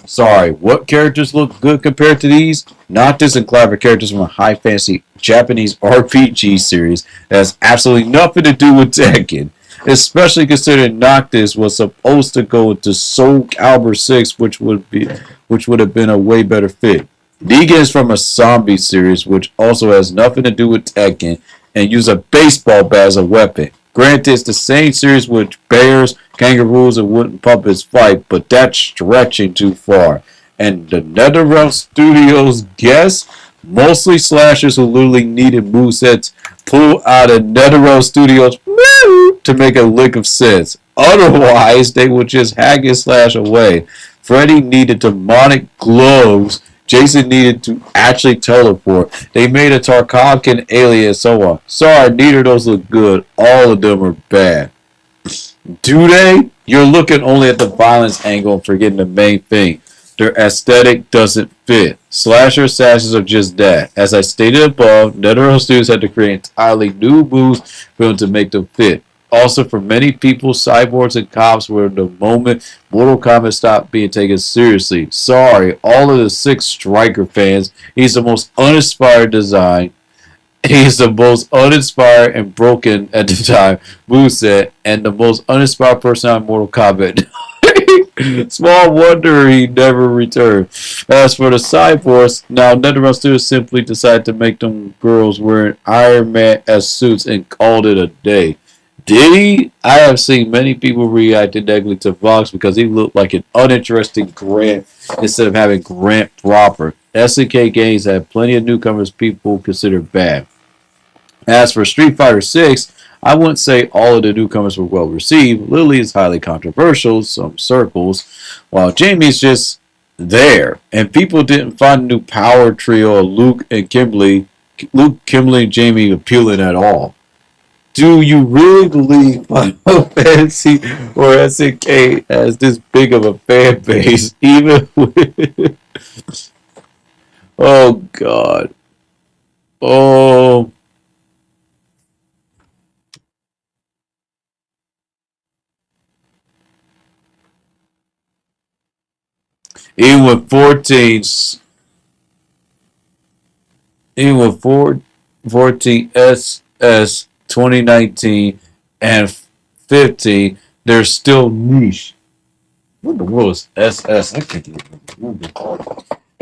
Sorry, what characters look good compared to these? Not this and clever characters from a high fantasy Japanese RPG series that has absolutely nothing to do with Tekken. Especially considering Noctis was supposed to go into Soul Calibur 6, which would have been a way better fit. Negan is from a zombie series, which also has nothing to do with Tekken, and use a baseball bat as a weapon. Granted, it's the same series with bears, kangaroos, and wooden puppets fight, but that's stretching too far. And the NetherRealm Studios guess, mostly slashers who literally needed movesets pulled out of NetherRealm Studios to make a lick of sense. Otherwise, they would just hack and slash away. Freddy needed demonic gloves. Jason needed to actually teleport. They made a Tarkovsky alien and so on. Sorry, neither of those look good. All of them are bad. Do they? You're looking only at the violence angle and forgetting the main thing. Their aesthetic doesn't fit. Slasher assassins are just that. As I stated above, NetherRealm Studios had to create entirely new moves for them to make them fit. Also, for many people, cyborgs and cops were the moment Mortal Kombat stopped being taken seriously. Sorry, all of the six Striker fans, he's the most uninspired design. He's the most uninspired and broken at the time moveset, and the most uninspired person on Mortal Kombat. Small wonder he never returned. As for the cyborgs, now NetherRealm Studios simply decided to make them girls wearing Iron Man as suits and called it a day. Did he? I have seen many people react negatively to Vox because he looked like an uninteresting Grant instead of having Grant proper. SNK games had plenty of newcomers people consider bad. As for Street Fighter 6, I wouldn't say all of the newcomers were well received. Lily is highly controversial in some circles, while Jamie's just there. And people didn't find the new power trio of Luke, Kimberly, and Jamie appealing at all. Do you really believe Final Fantasy or SNK has this big of a fan base? Even with. Oh, God. Oh. Even with 14s, even with 14 SS 2019 and 15, they're still niche. What the world is SS? I can't even remember.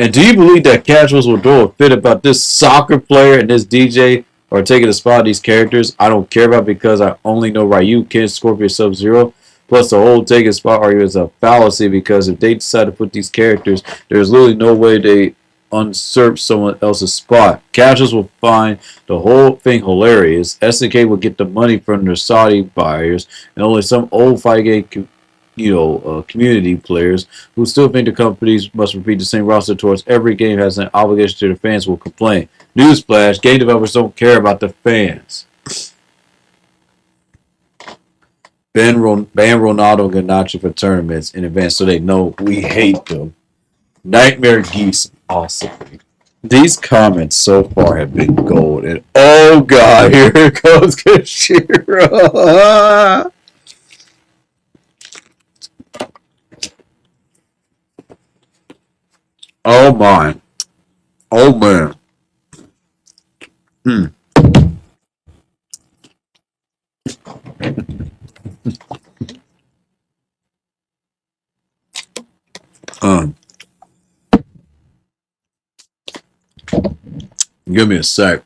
And do you believe that casuals will throw a fit about this soccer player and this DJ or taking a spot of these characters I don't care about because I only know Ryu, Ken, Scorpion, Sub-Zero? Plus, the whole taking spot argument is a fallacy because if they decide to put these characters, there's literally no way they usurp someone else's spot. Casuals will find the whole thing hilarious. SNK will get the money from their Saudi buyers, and only some old fight game community players who still think the companies must repeat the same roster towards every game has an obligation to their fans will complain. Newsflash, game developers don't care about the fans. Ban Ronaldo and Ganache for tournaments in advance so they know we hate them. Nightmare Geese, awesome. These comments so far have been gold. And oh god, here goes Kashira. Oh my. Oh man. Hmm. Give me a sec.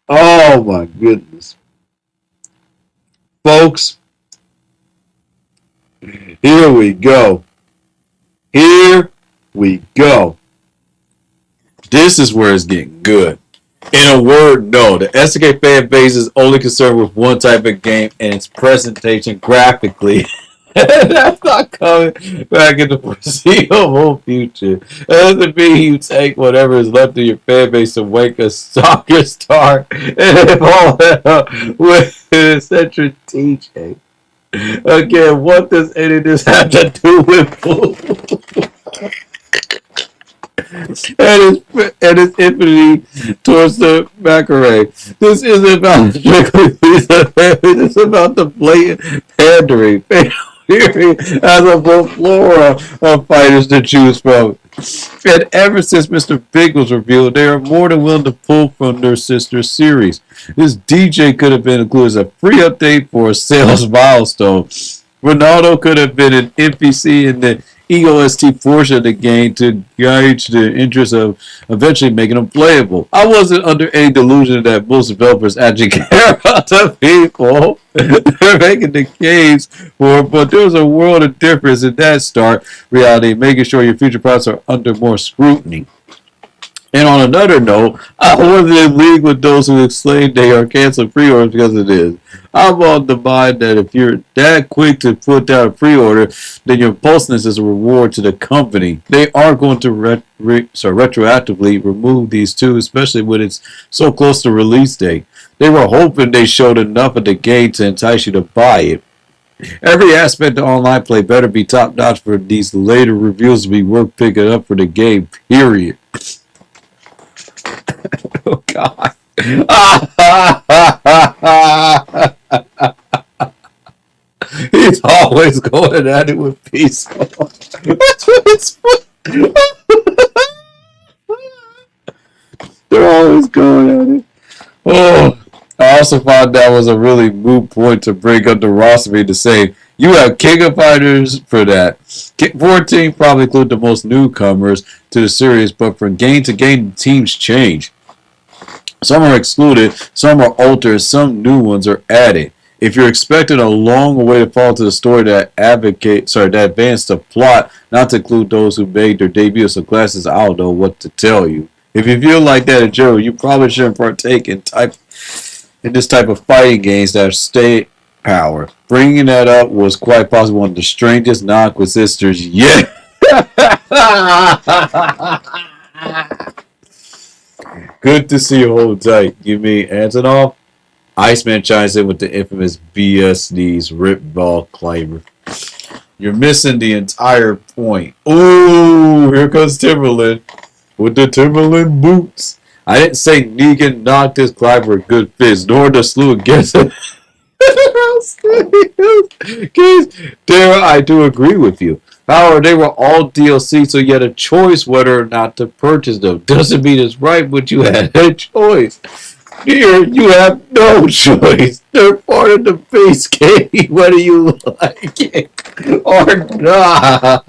Oh my goodness. Folks, here we go. Here we go. This is where it's getting good. In a word, no. The SNK fan base is only concerned with one type of game and its presentation graphically. That's not coming back in the foreseeable future. That doesn't mean you take whatever is left of your fan base to wake a soccer star and follow that up with an eccentric DJ. Again, what does any of this have to do with football? and his infinity towards the Macquarie. This isn't about strictly this is about the blatant pandering. As a plethora of fighters to choose from. And ever since Mr. Big was revealed, they are more than willing to pull from their sister series. This DJ could have been included as a free update for a sales milestone. Ronaldo could have been an NPC in the EOST portion of the game to gauge the interest of eventually making them playable. I wasn't under any delusion that most developers actually care about the people they're making the games for, but there's a world of difference in that stark reality, making sure your future products are under more scrutiny. And on another note, I wasn't in league with those who exclaim they are canceling pre-orders because it is. I'm on the mind that if you're that quick to put down a pre-order, then your impulsiveness is a reward to the company. They are going to retroactively remove these two, especially when it's so close to release date. They were hoping they showed enough of the game to entice you to buy it. Every aspect of online play better be top notch for these later reviews to be worth picking up for the game, period. Oh God. He's always going at it with peace. They're always going at it. Oh, I also found that was a really moot point to bring up the roster to say you have King of Fighters for that. 14 probably include the most newcomers to the series, but from game to game, teams change. Some are excluded, some are altered, some new ones are added. If you're expecting a long way to fall to the story that advance the plot, not to include those who made their debut as glasses, I don't know what to tell you. If you feel like that in general, you probably shouldn't partake in this type of fighting games that have state power. Bringing that up was quite possibly one of the strangest non-quisisters yet. Good to see you hold tight. You mean Antonov? Iceman chimes in with the infamous BS knees rip ball claimer. You're missing the entire point. Ooh, here comes Timberland with the Timberland boots. I didn't say Negan knocked his Clyber a good fist, nor the slew against it. There, I do agree with you. However, they were all DLC, so you had a choice whether or not to purchase them. Doesn't mean it's right, but you had a choice. Here, you have no choice. They're part of the base game, whether you like it or not.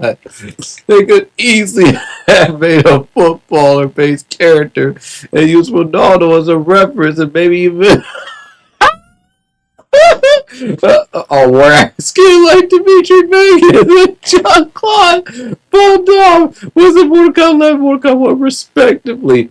They could easily have made a footballer-based character and used Ronaldo as a reference and maybe even we're asking like Dimitri Vegas and John Claude Van Damme was in Mortal Kombat and Mortal Kombat 1 respectively.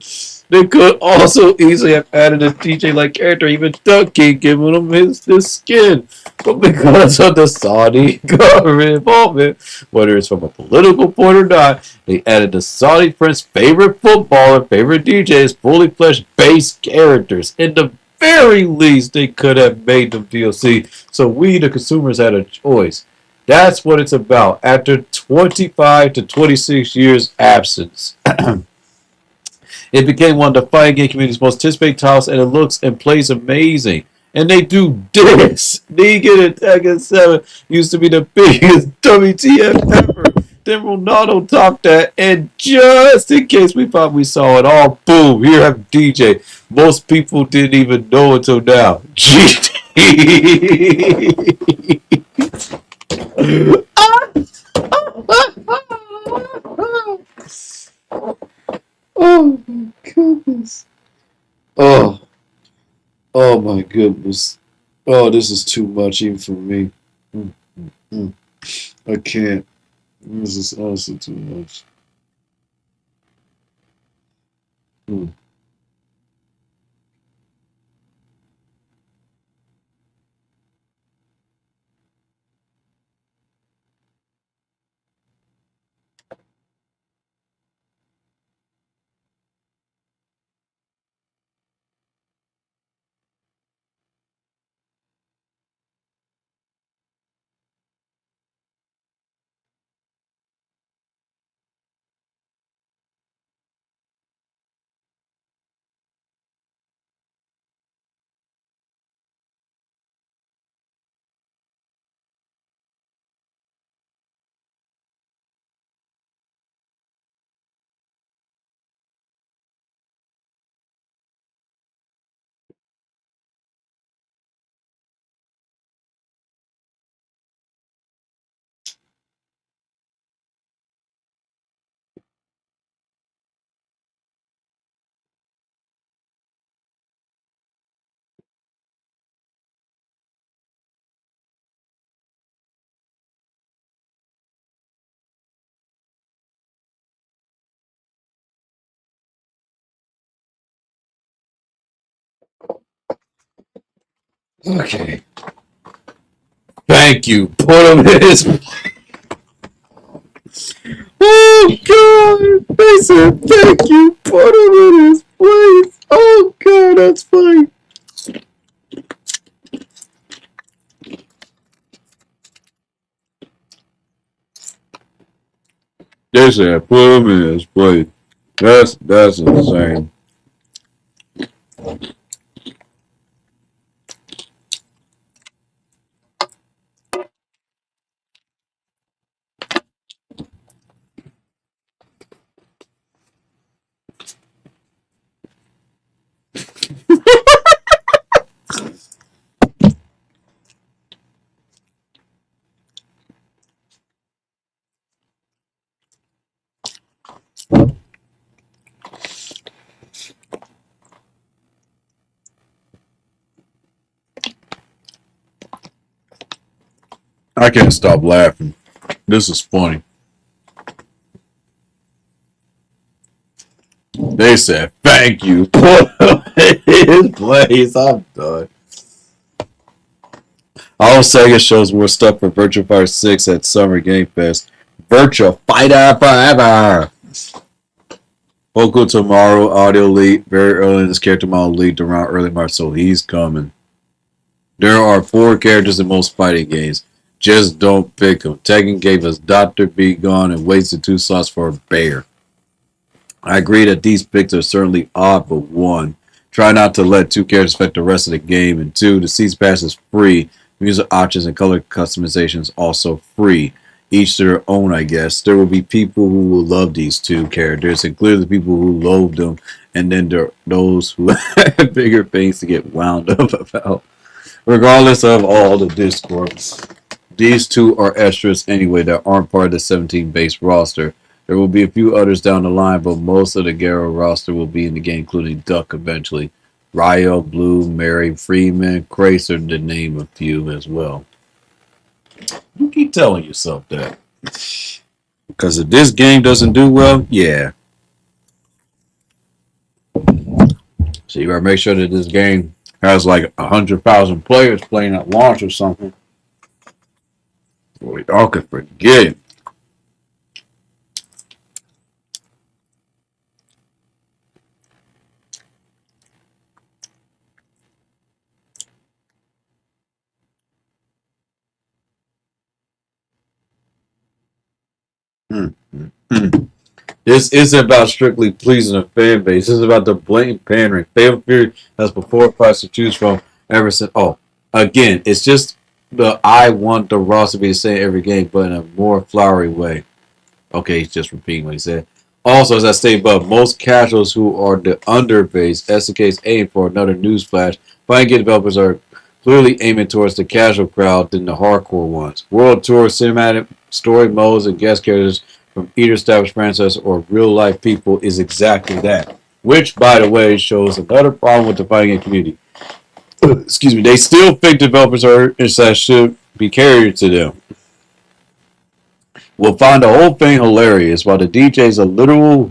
They could also easily have added a DJ like character, even Duck King, giving him his skin. But because of the Saudi government involvement, whether it's from a political point or not, they added the Saudi prince's favorite footballer, favorite DJs, fully fleshed base characters. In the very least, they could have made them DLC. So we, the consumers, had a choice. That's what it's about. After 25 to 26 years absence, it became one of the fighting game community's most anticipated titles, and it looks and plays amazing. And they do this. Negan and Tekken 7 used to be the biggest WTF ever. Then Ronaldo topped that, and just in case we thought we saw it all, boom, here have DJ. Most people didn't even know until now. Oh my goodness. Oh, oh my goodness. Oh, this is too much even for me. Mm, mm, mm. I can't. This is also too much. Mm. Okay. Thank you. Put him in his. Oh God! They said thank you. Put him in his place. Oh God, that's funny. They said put him in his place. That's insane. I can't stop laughing. This is funny. They said thank you. Put him in his place. I'm done. All Sega shows more stuff for Virtua Fighter 6 at Summer Game Fest. Virtua Fighter Forever! Vocal tomorrow, audio leak. Very early in this character model leaked around early March, so he's coming. There are 4 characters in most fighting games. Just don't pick them. Tekken gave us Dr. Be Gone and wasted 2 slots for a bear. I agree that these picks are certainly odd, but 1. Try not to let 2 characters affect the rest of the game, and 2. The Season Pass is free. Music options and color customizations also free. Each to their own, I guess. There will be people who will love these 2 characters, and clearly people who loathe them, and then there are those who have bigger things to get wound up about. Regardless of all the discord, these 2 are extras anyway that aren't part of the 17 base roster. There will be a few others down the line, but most of the Garo roster will be in the game, including Duck eventually. Ryo, Blue, Mary, Freeman, Cracer, to name a few as well. You keep telling yourself that. Because if this game doesn't do well, yeah. So you gotta make sure that this game has like 100,000 players playing at launch or something. Boy, y'all can forget it. Mm, mm, mm. This isn't about strictly pleasing a fan base. This is about the blatant pandering. Fatal Fury has before fights to choose from ever since. Oh, again, it's just the I want the roster to be the same every game, but in a more flowery way. Okay, he's just repeating what he said. Also, as I stated above, most casuals who are the underbase, SDK's aim for another newsflash. Fighting game developers are clearly aiming towards the casual crowd than the hardcore ones. World Tour, cinematic story modes, and guest characters from either established franchise or real life people is exactly that. Which, by the way, shows another problem with the fighting game community. Excuse me, they still think developers are should be catered to them. Will find the whole thing hilarious while the DJ's a literal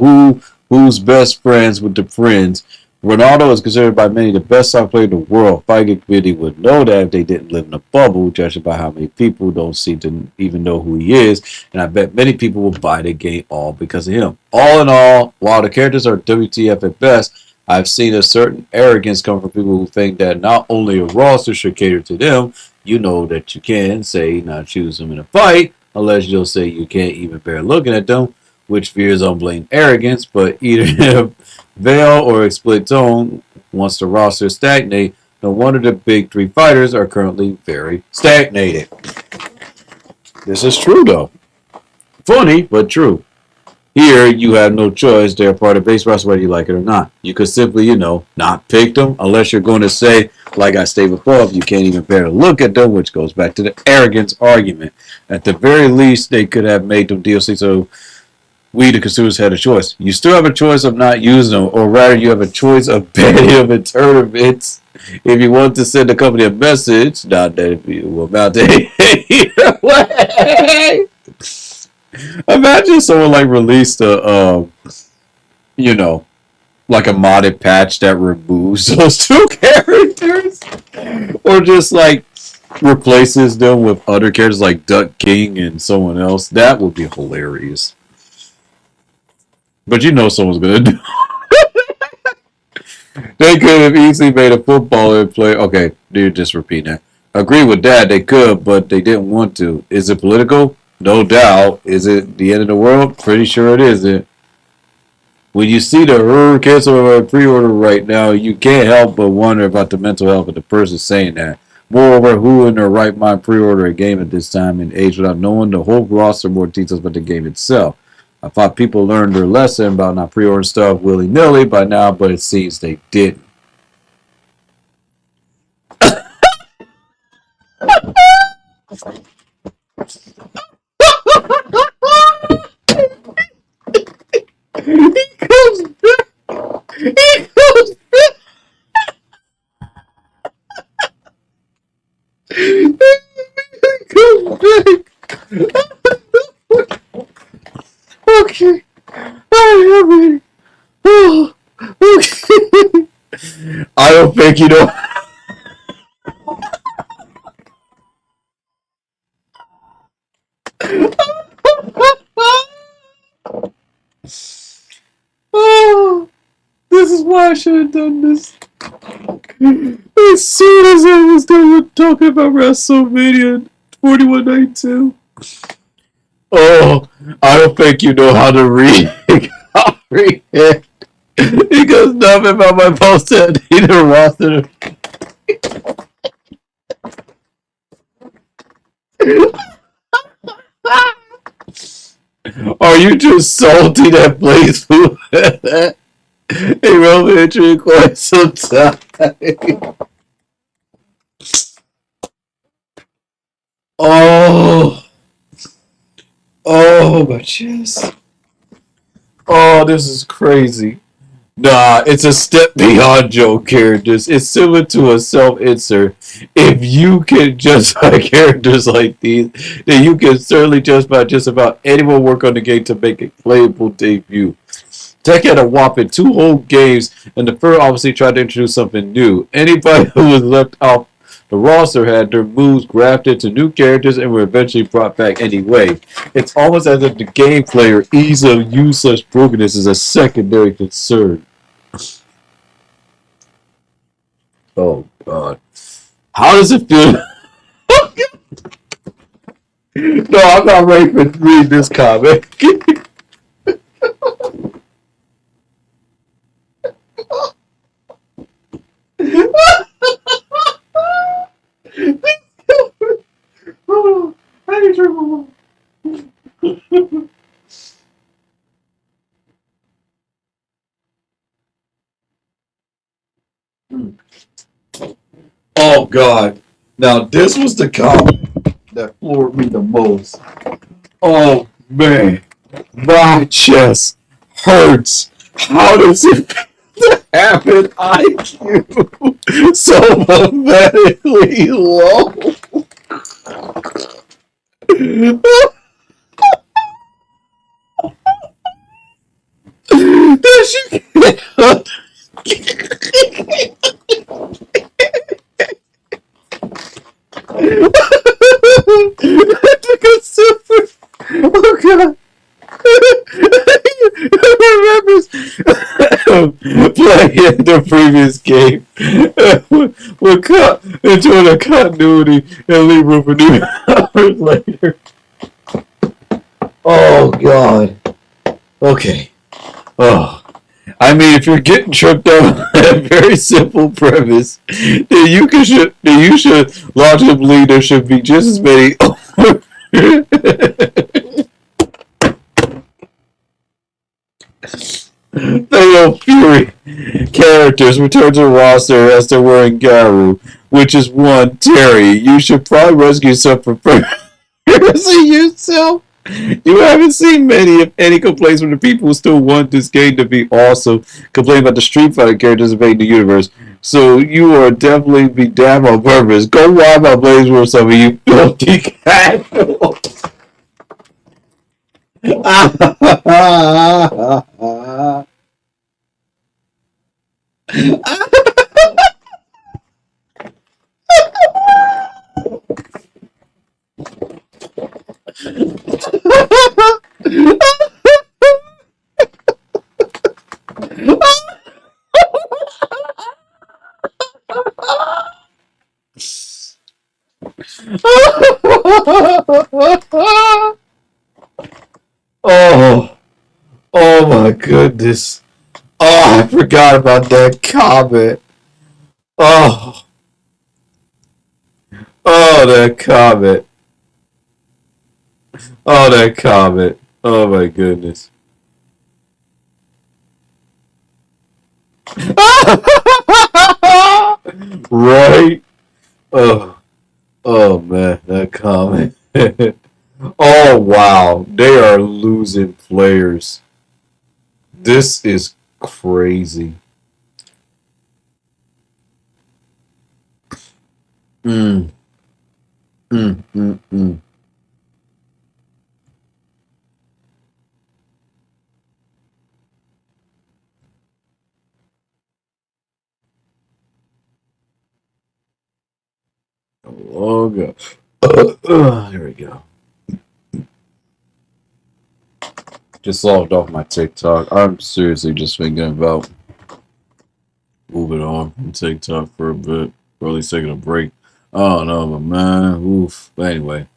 who's best friends with the friends. Ronaldo is considered by many the best soccer player in the world. Fighting community would know that if they didn't live in a bubble, judging by how many people don't seem to even know who he is. And I bet many people will buy the game all because of him. All in all, while the characters are WTF at best, I've seen a certain arrogance come from people who think that not only a roster should cater to them, you know that you can say not choose them in a fight, unless you'll say you can't even bear looking at them, which veers on blatant arrogance, but either Veil or Exploit Tone wants the roster stagnate. No wonder the big 3 fighters are currently very stagnated. This is true though. Funny, but true. Here, you have no choice. They're part of base roster whether you like it or not. You could simply, not pick them unless you're going to say, like I stated before, if you can't even bear to look at them, which goes back to the arrogance argument. At the very least, they could have made them DLC so we, the consumers, had a choice. You still have a choice of not using them, or rather, you have a choice of banning them in tournaments. If you want to send the company a message, not that it will amount to either way. Imagine someone like released a, like a modded patch that removes those two characters, or just like replaces them with other characters like Duck King and someone else, that would be hilarious. But you know someone's gonna do. They could have easily made a footballer play. Okay, dude, just repeat that. Agree with that. They could, but they didn't want to. Is it political? No doubt. Is it the end of the world? Pretty sure it isn't. When you see the cancel a pre-order right now, you can't help but wonder about the mental health of the person saying that. Moreover, who in their right mind pre-order a game at this time and age without knowing the whole roster more details about the game itself? I thought people learned their lesson about not pre-ordering stuff willy-nilly by now, but it seems they didn't. He comes back. He comes back. He comes back. Okay. I am ready. Oh, okay. I don't think you know. Oh, this is why I should have done this. As soon as I was done with talking about WrestleMania 4192. Oh, I don't think you know how to read. Comprehend. Because nothing about my post said either roster. Are you just salty that Blaze Food a relevant entry in quite some time? Oh, oh, my chest. Oh, this is crazy. Nah, it's a step beyond joke characters. It's similar to a self-insert. If you can justify characters like these, then you can certainly justify just about anyone work on the game to make a playable debut. Tech had a whopping 2 whole games, and the first obviously tried to introduce something new. Anybody who was left off the roster had their moves grafted to new characters and were eventually brought back anyway. It's almost as if the gameplay or ease of use such brokenness is a secondary concern. Oh God. How does it feel? No, I'm not ready to read this comic. Oh, I need to drink more. Oh God. Now this was the comic that floored me the most. Oh man. My chest hurts. How does it feel to have an IQ so pathetically low? That you can't. I took a super. Oh God. Remembers playing the previous game would cut into the continuity and leave room for new hours later. Oh God. Okay. Oh. I mean, if you're getting tripped up on a very simple premise, then you should logically believe there should be just as many. Fatal Fury characters return to the roster as they're wearing Garu, which is one Terry. You should probably rescue yourself from piracy yourself. You haven't seen many, if any, complaints from the people who still want this game to be awesome. Complain about the Street Fighter characters invading the universe. So you are definitely be damn on purpose. Go wild my Blaze World, some of you filthy casuals. Oh, oh my goodness. Oh, I forgot about that comment. Oh, oh, that comment. Oh, that comment. Oh my goodness. Right? Oh, oh man, that comment. Oh wow, they are losing players. This is crazy. Mm, mm. Oh god. There we go. Just logged off my TikTok. I'm seriously just thinking about moving on from TikTok for a bit, or at least taking a break. I don't know, but man, oof. But anyway,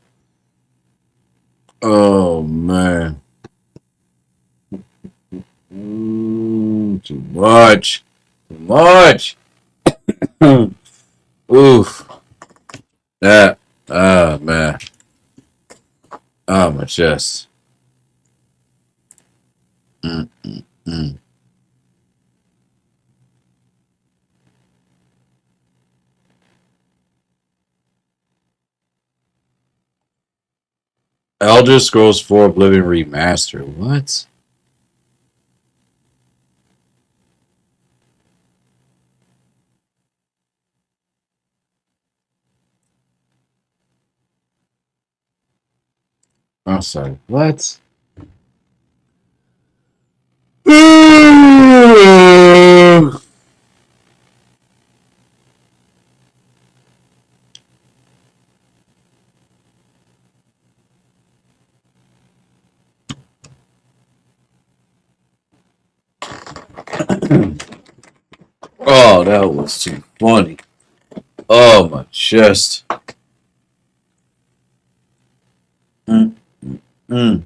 oh man, too much, too much. Oof, that, ah man, ah my chest. Mm, mm, mm. Elder Scrolls 4 Oblivion Remaster. What? I'm sorry. What? Oh, that was too funny. Oh, my chest. Mm, mm.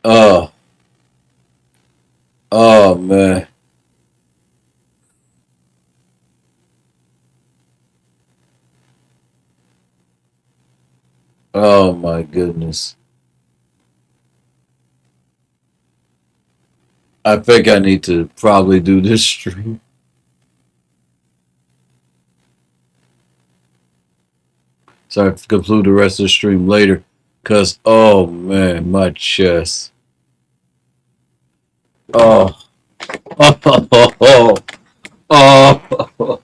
Oh, oh, man. Oh, my goodness. I think I need to probably do this stream. So I conclude the rest of the stream later. Because, oh, man, my chest. Oh, oh, oh, oh,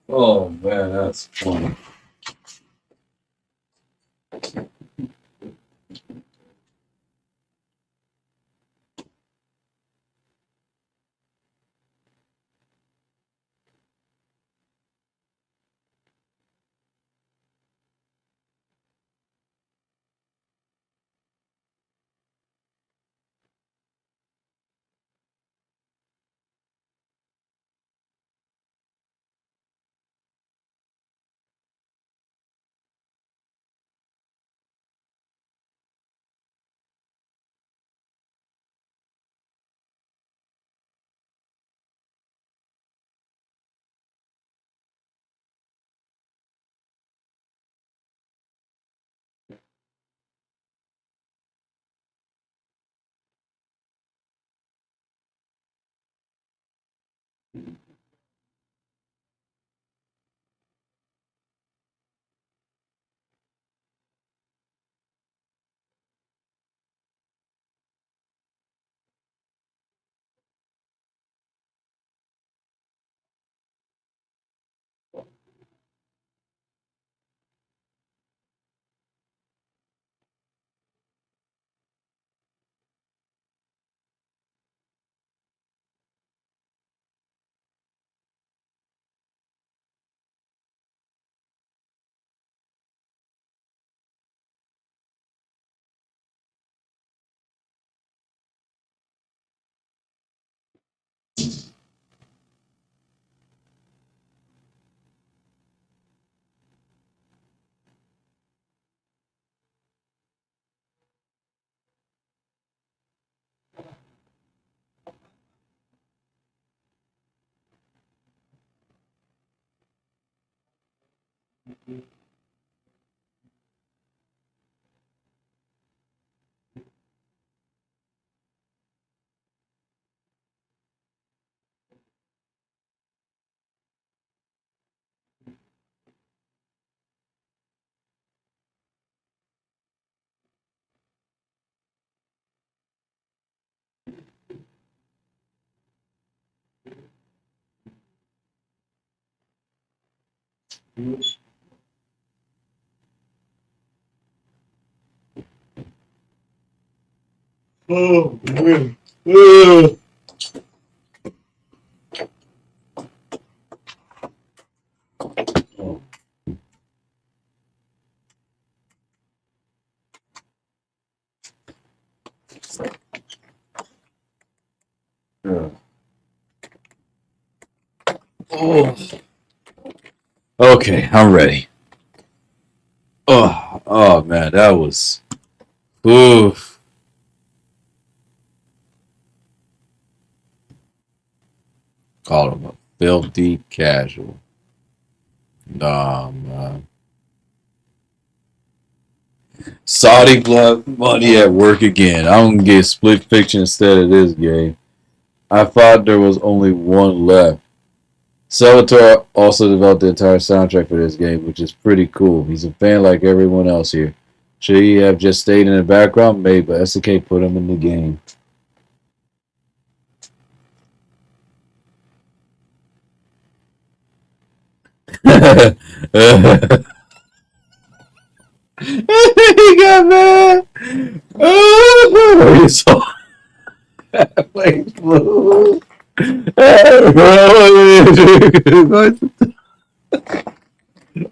oh, man, that's funny. Oh, man. Oh. Okay, I'm ready. Oh man, that was. Oof. Call him a filthy casual. Nah, man. Saudi blood money at work again. I'm gonna get split fiction instead of this game. I thought there was only one left. Salvatore also developed the entire soundtrack for this game, which is pretty cool. He's a fan like everyone else here. Should he have just stayed in the background? Maybe, but SDK put him in the game. He got mad. Oh, you saw like blue.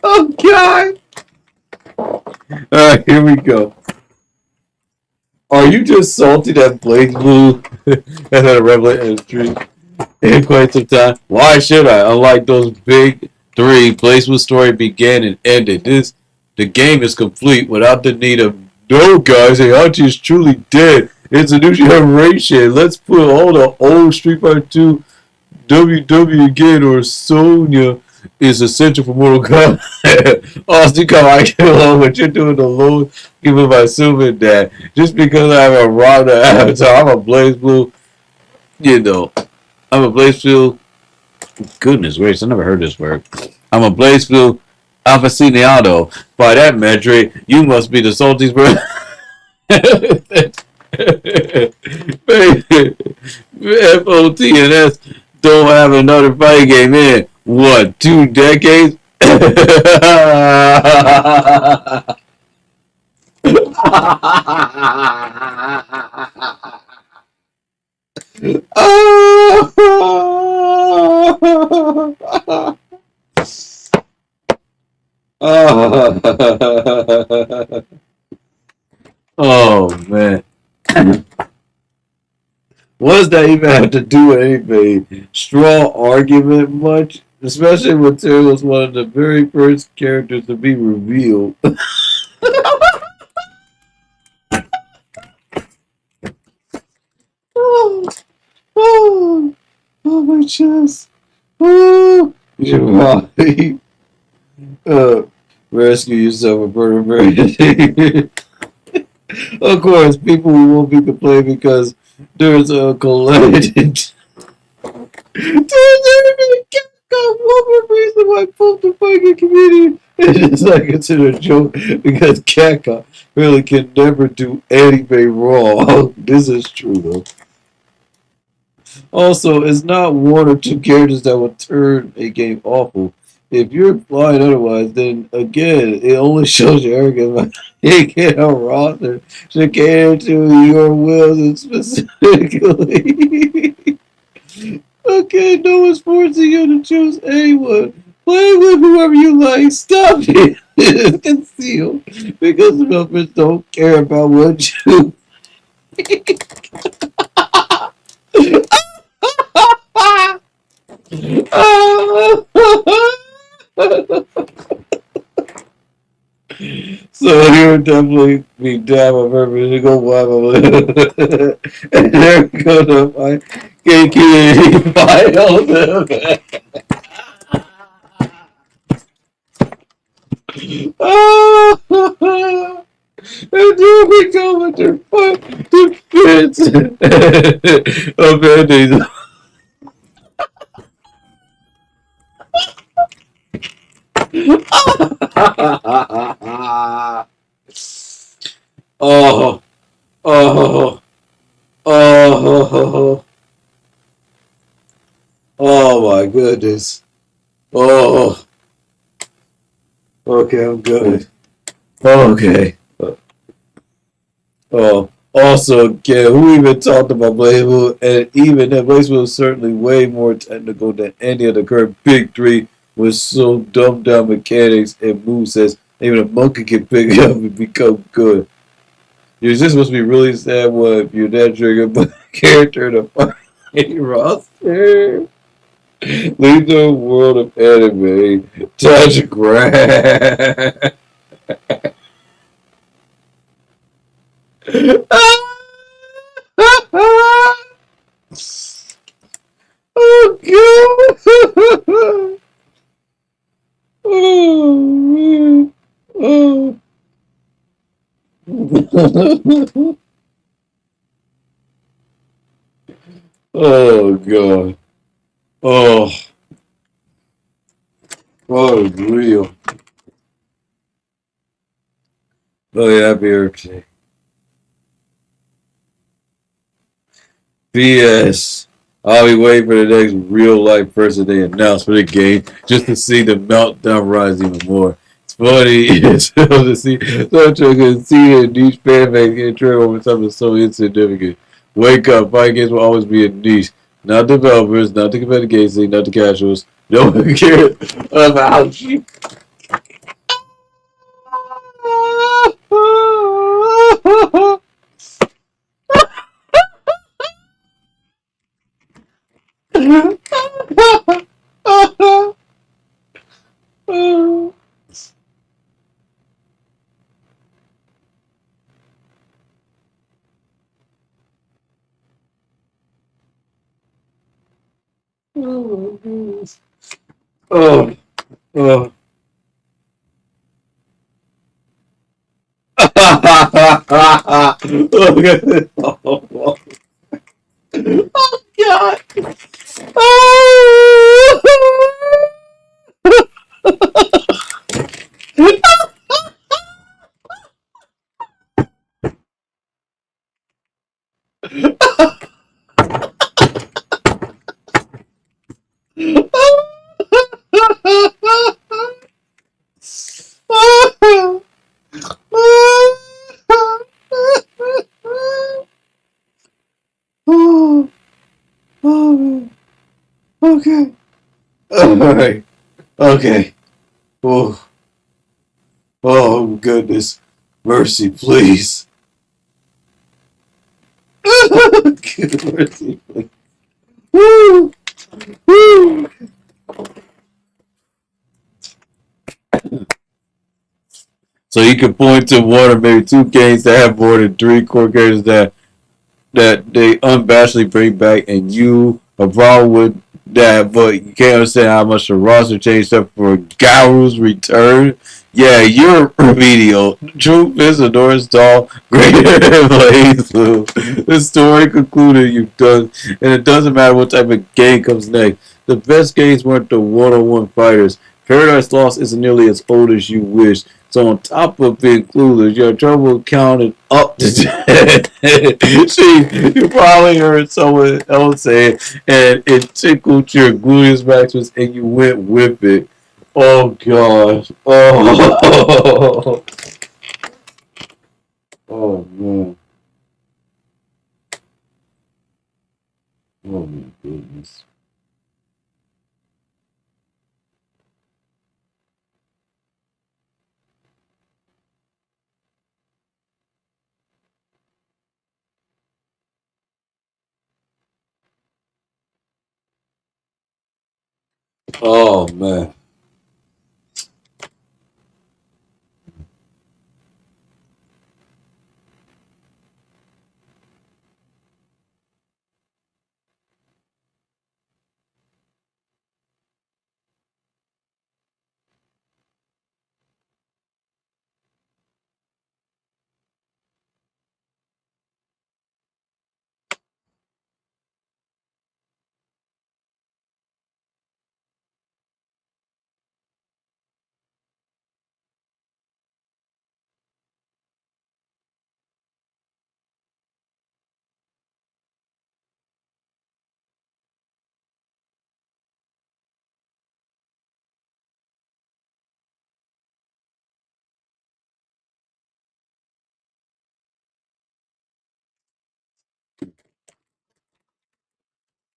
Oh God! All right, here we go. Are you just salty that Blaze Blue has had a relevant industry in quite some time? Why should I? Unlike those big three, Blaze Blue's story began and ended. The game is complete without the need of no guys. Heihachi is truly dead. It's a new generation. Let's put all the old Street Fighter 2 WW again or Sonya is essential for Mortal Kombat. Also, come I get along what you're doing alone, even by assuming that just because I have a Ronda avatar, I'm a Blaze Blue, you know, I'm a Blaze Blue. Goodness gracious, I never heard this word. I'm a Blaze Blue aficionado. By that metric, you must be the saltiest person. FOT and S don't have another fighting game in what 2 decades? Oh man. What does that even have to do with anything? Straw argument much? Especially when Terry was one of the very first characters to be revealed. Oh, oh, oh my chest. Oh, you rescue yourself a bird. Of course, people won't be complaining because there's a collision. There's one more reason why both the fucking community is not considered a joke because Capcom really can never do anything wrong. This is true though. Also, it's not one or two characters that will turn a game awful. If you're implying otherwise, then again, it only shows your arrogance. You get a roster to cater to your wills and specifically. Okay, no one's forcing you to choose anyone. Play with whoever you like. Stop it. It's concealed because developers don't care about what you. So you would definitely be damn a purpose to go wild. And they're gonna find KK finals. A band-aid. Oh, oh, oh, oh my goodness. Oh, okay, I'm good. Okay. Oh, also, again, who even talked about Blazeville? And even that Blazeville is certainly way more technical than any of the current big three with so dumbed down mechanics and movesets. Even a monkey can pick it up and become good. You're just supposed to be really sad when you're that triggered by a character in a fucking roster. Leave the world of anime. Touch grass. Oh god! Oh, oh. Oh god! Oh, oh, real. Oh yeah, I'd be okay. BS. I'll be waiting for the next real life person they announce for the game just to see the meltdown rise even more. It's funny it's to see such a see a niche fan base get triggered over something so insignificant. Wake up, fighting games will always be a niche. Not developers, not the competitive game scene, not the casuals. No one cares about you. Oh, oh. Okay. Oh, God. Oh, oh, okay. All right. Okay. Oh, oh, goodness. Mercy, please. Mercy, please. Woo! Woo! So you can point to one or maybe two games that have more than three core characters that they unabashedly bring back, and you have problem with that, but you can't understand how much the roster changed up for Garu's return. Yeah, you're remedial. Truth is, Adora's doll greater than Blaze Blue. The story concluded. You've done, and it doesn't matter what type of game comes next. The best games weren't the one-on-one fighters. Paradise Lost isn't nearly as old as you wish. So on top of being clueless, you have trouble counting up to 10. See, you probably heard someone else say it, and it tickled your gluteus maximus, and you went with it. Oh gosh. Oh. Oh man. Oh my goodness. Oh man.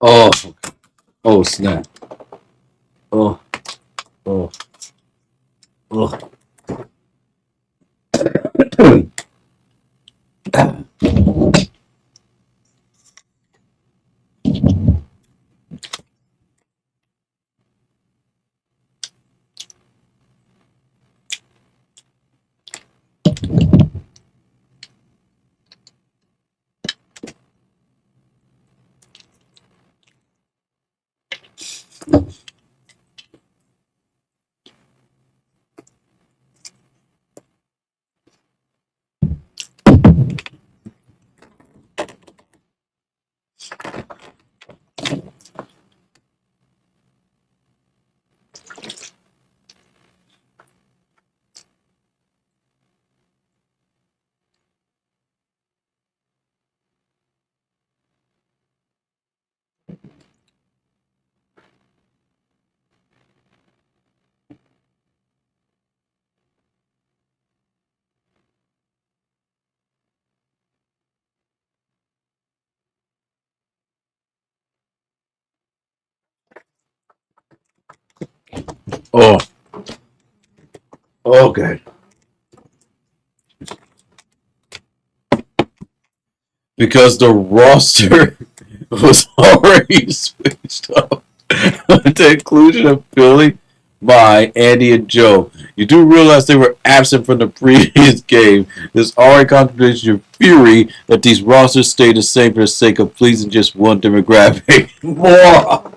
Oh, oh snap. Oh, oh, oh. Oh, okay. Because the roster was already switched up with the inclusion of Philly, by Andy and Joe. You do realize they were absent from the previous game. This already contradicts your theory that these rosters stay the same for the sake of pleasing just one demographic. More.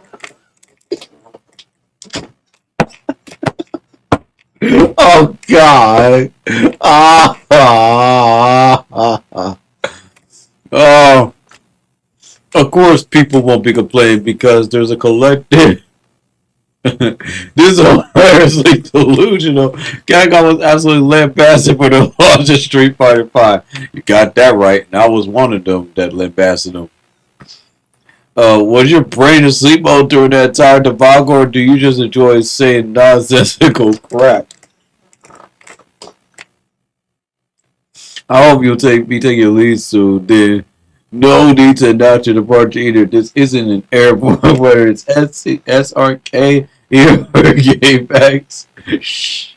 Oh God. Oh. Of course, people won't be complaining because there's a collective. This is hilariously delusional. Capcom was absolutely lambasted for the launch of Street Fighter V. You got that right, and I was one of them that lambasted them. Was your brain asleep mode during that entire debacle, or do you just enjoy saying nonsensical crap? I hope you'll be taking your lead soon. Then, no need to announce your departure either. This isn't an airport, whether it's SRK or Game Packs. Shh.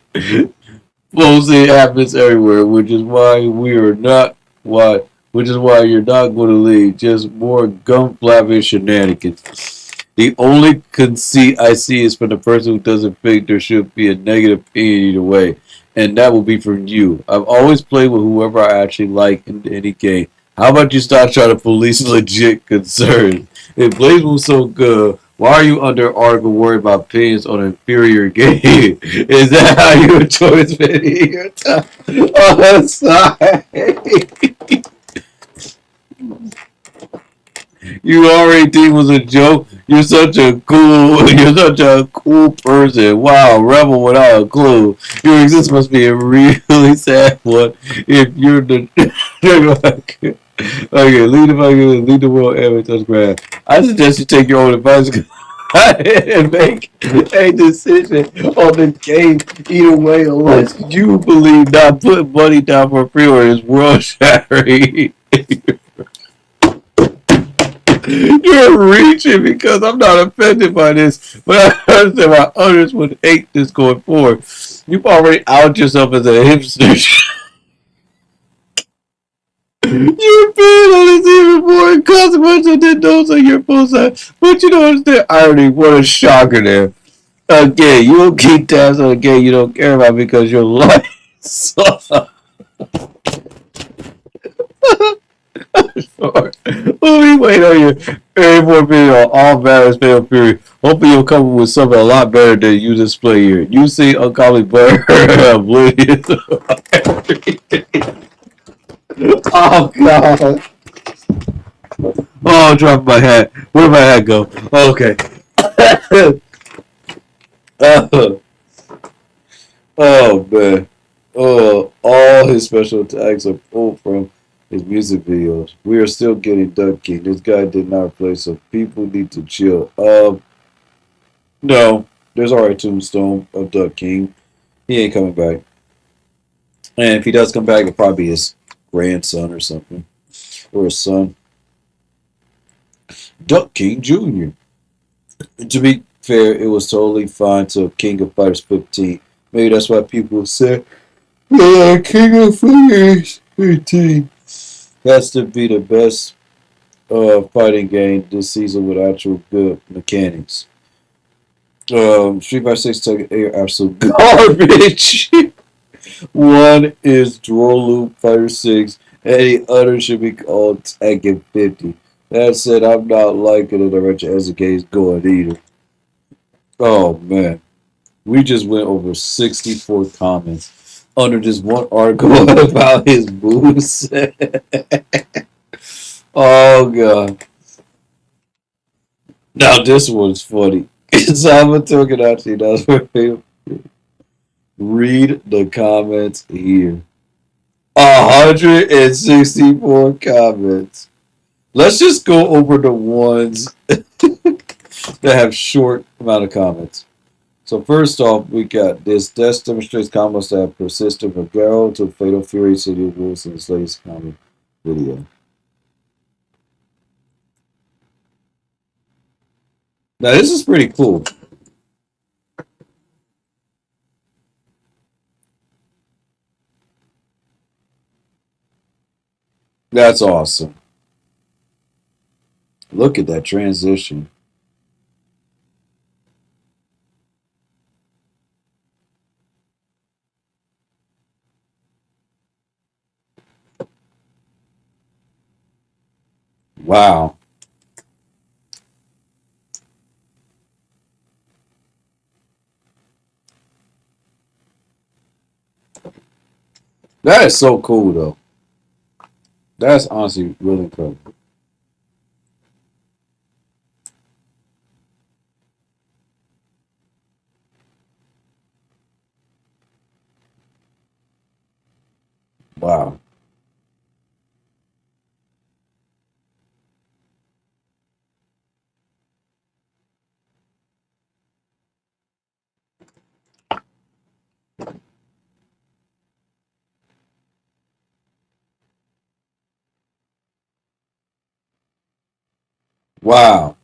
Bullshit happens everywhere, which is why we are not why which is why you're not going to lead. Just more gum flapping shenanigans. The only conceit I see is from the person who doesn't think there should be a negative opinion either way, and that will be from you. I've always played with whoever I actually like in any game. How about you start trying to police legit concerns? If Blaze was so good, why are you under article worried about opinions on an inferior game? Is that how you enjoy spending your time on the side? You already think it was a joke. You're such a cool person. Wow, rebel without a clue. Your existence must be a really sad one. If you're the okay, lead the world ever touch grass. I suggest you take your own advice and make a decision on the game either way, unless you believe not putting money down for free or is world shattering. You're reaching because I'm not offended by this, but I understand why others would hate this going forward. You've already out yourself as a hipster. You're been on this even more in consequence than those on your full side. But you don't understand irony. What a shocker there. Again, you don't keep tabs on a game you don't care about because your life sucks. Sure. Well, we wait on your very important video on all matters Fatal Fury. Hopefully you'll come up with something a lot better than you display here. You see uncommonly better oblivious. Oh God. Oh, I dropped my hat. Where'd my hat go? Oh, okay. Oh man. Oh, all his special attacks are pulled from his music videos. We are still getting Duck King. This guy did not play, so people need to chill. No, there's already a tombstone of Duck King. He ain't coming back. And if he does come back, it'll probably be his grandson or something. Or his son. Duck King Jr. To be fair, it was totally fine till King of Fighters 15. Maybe that's why people say, yeah, King of Fighters 15 has to be the best fighting game this season with actual good mechanics. Street Fighter 6 took absolute garbage. One is Draw Loop Fighter 6, and the other should be called Tekken 50. That said, I'm not liking the direction SNK is going either. Oh man, we just went over 64 comments under this one article about his moves. Oh god. Now this one's funny. Sama Tokunachi, that's my favorite. Read the comments here. 164 comments. Let's just go over the ones that have short amount of comments. So first off, we got this. Death demonstrates combos that have persisted from Garo to Fatal Fury City of Wolves in his latest comment video. Now this is pretty cool. That's awesome. Look at that transition. Wow. That is so cool though. That's honestly really incredible. Wow. Wow.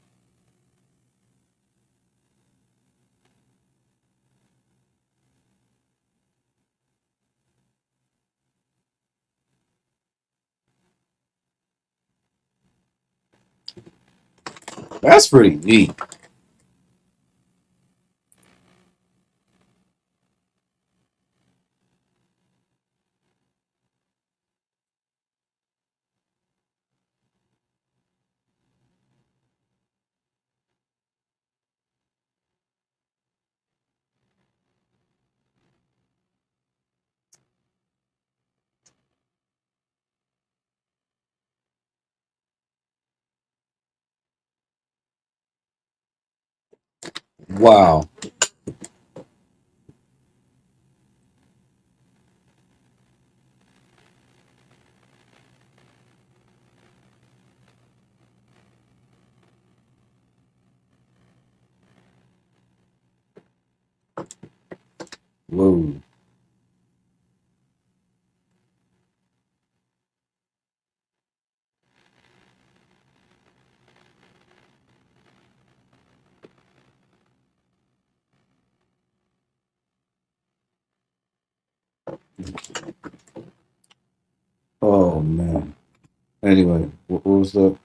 That's pretty neat. Wow. Whoa. Oh man. Anyway, what was that?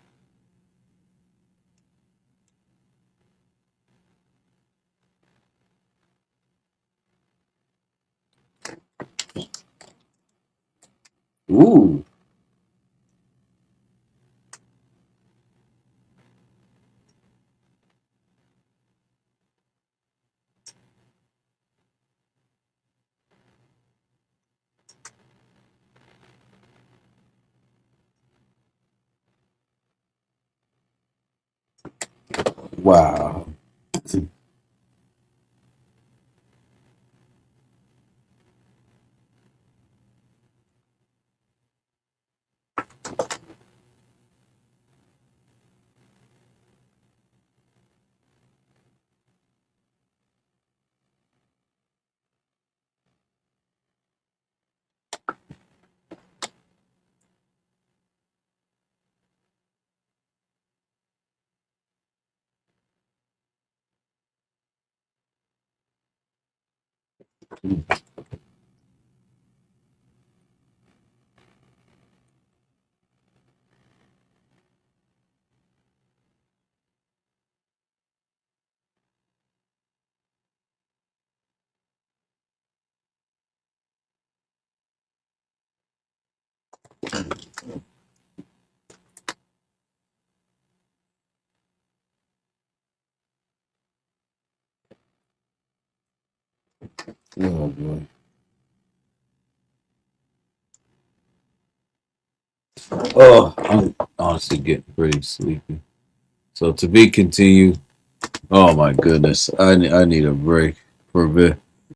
Ooh. Wow. Oh boy. Oh, I'm honestly getting pretty sleepy. So to be continued. Oh my goodness, I need a break for a bit.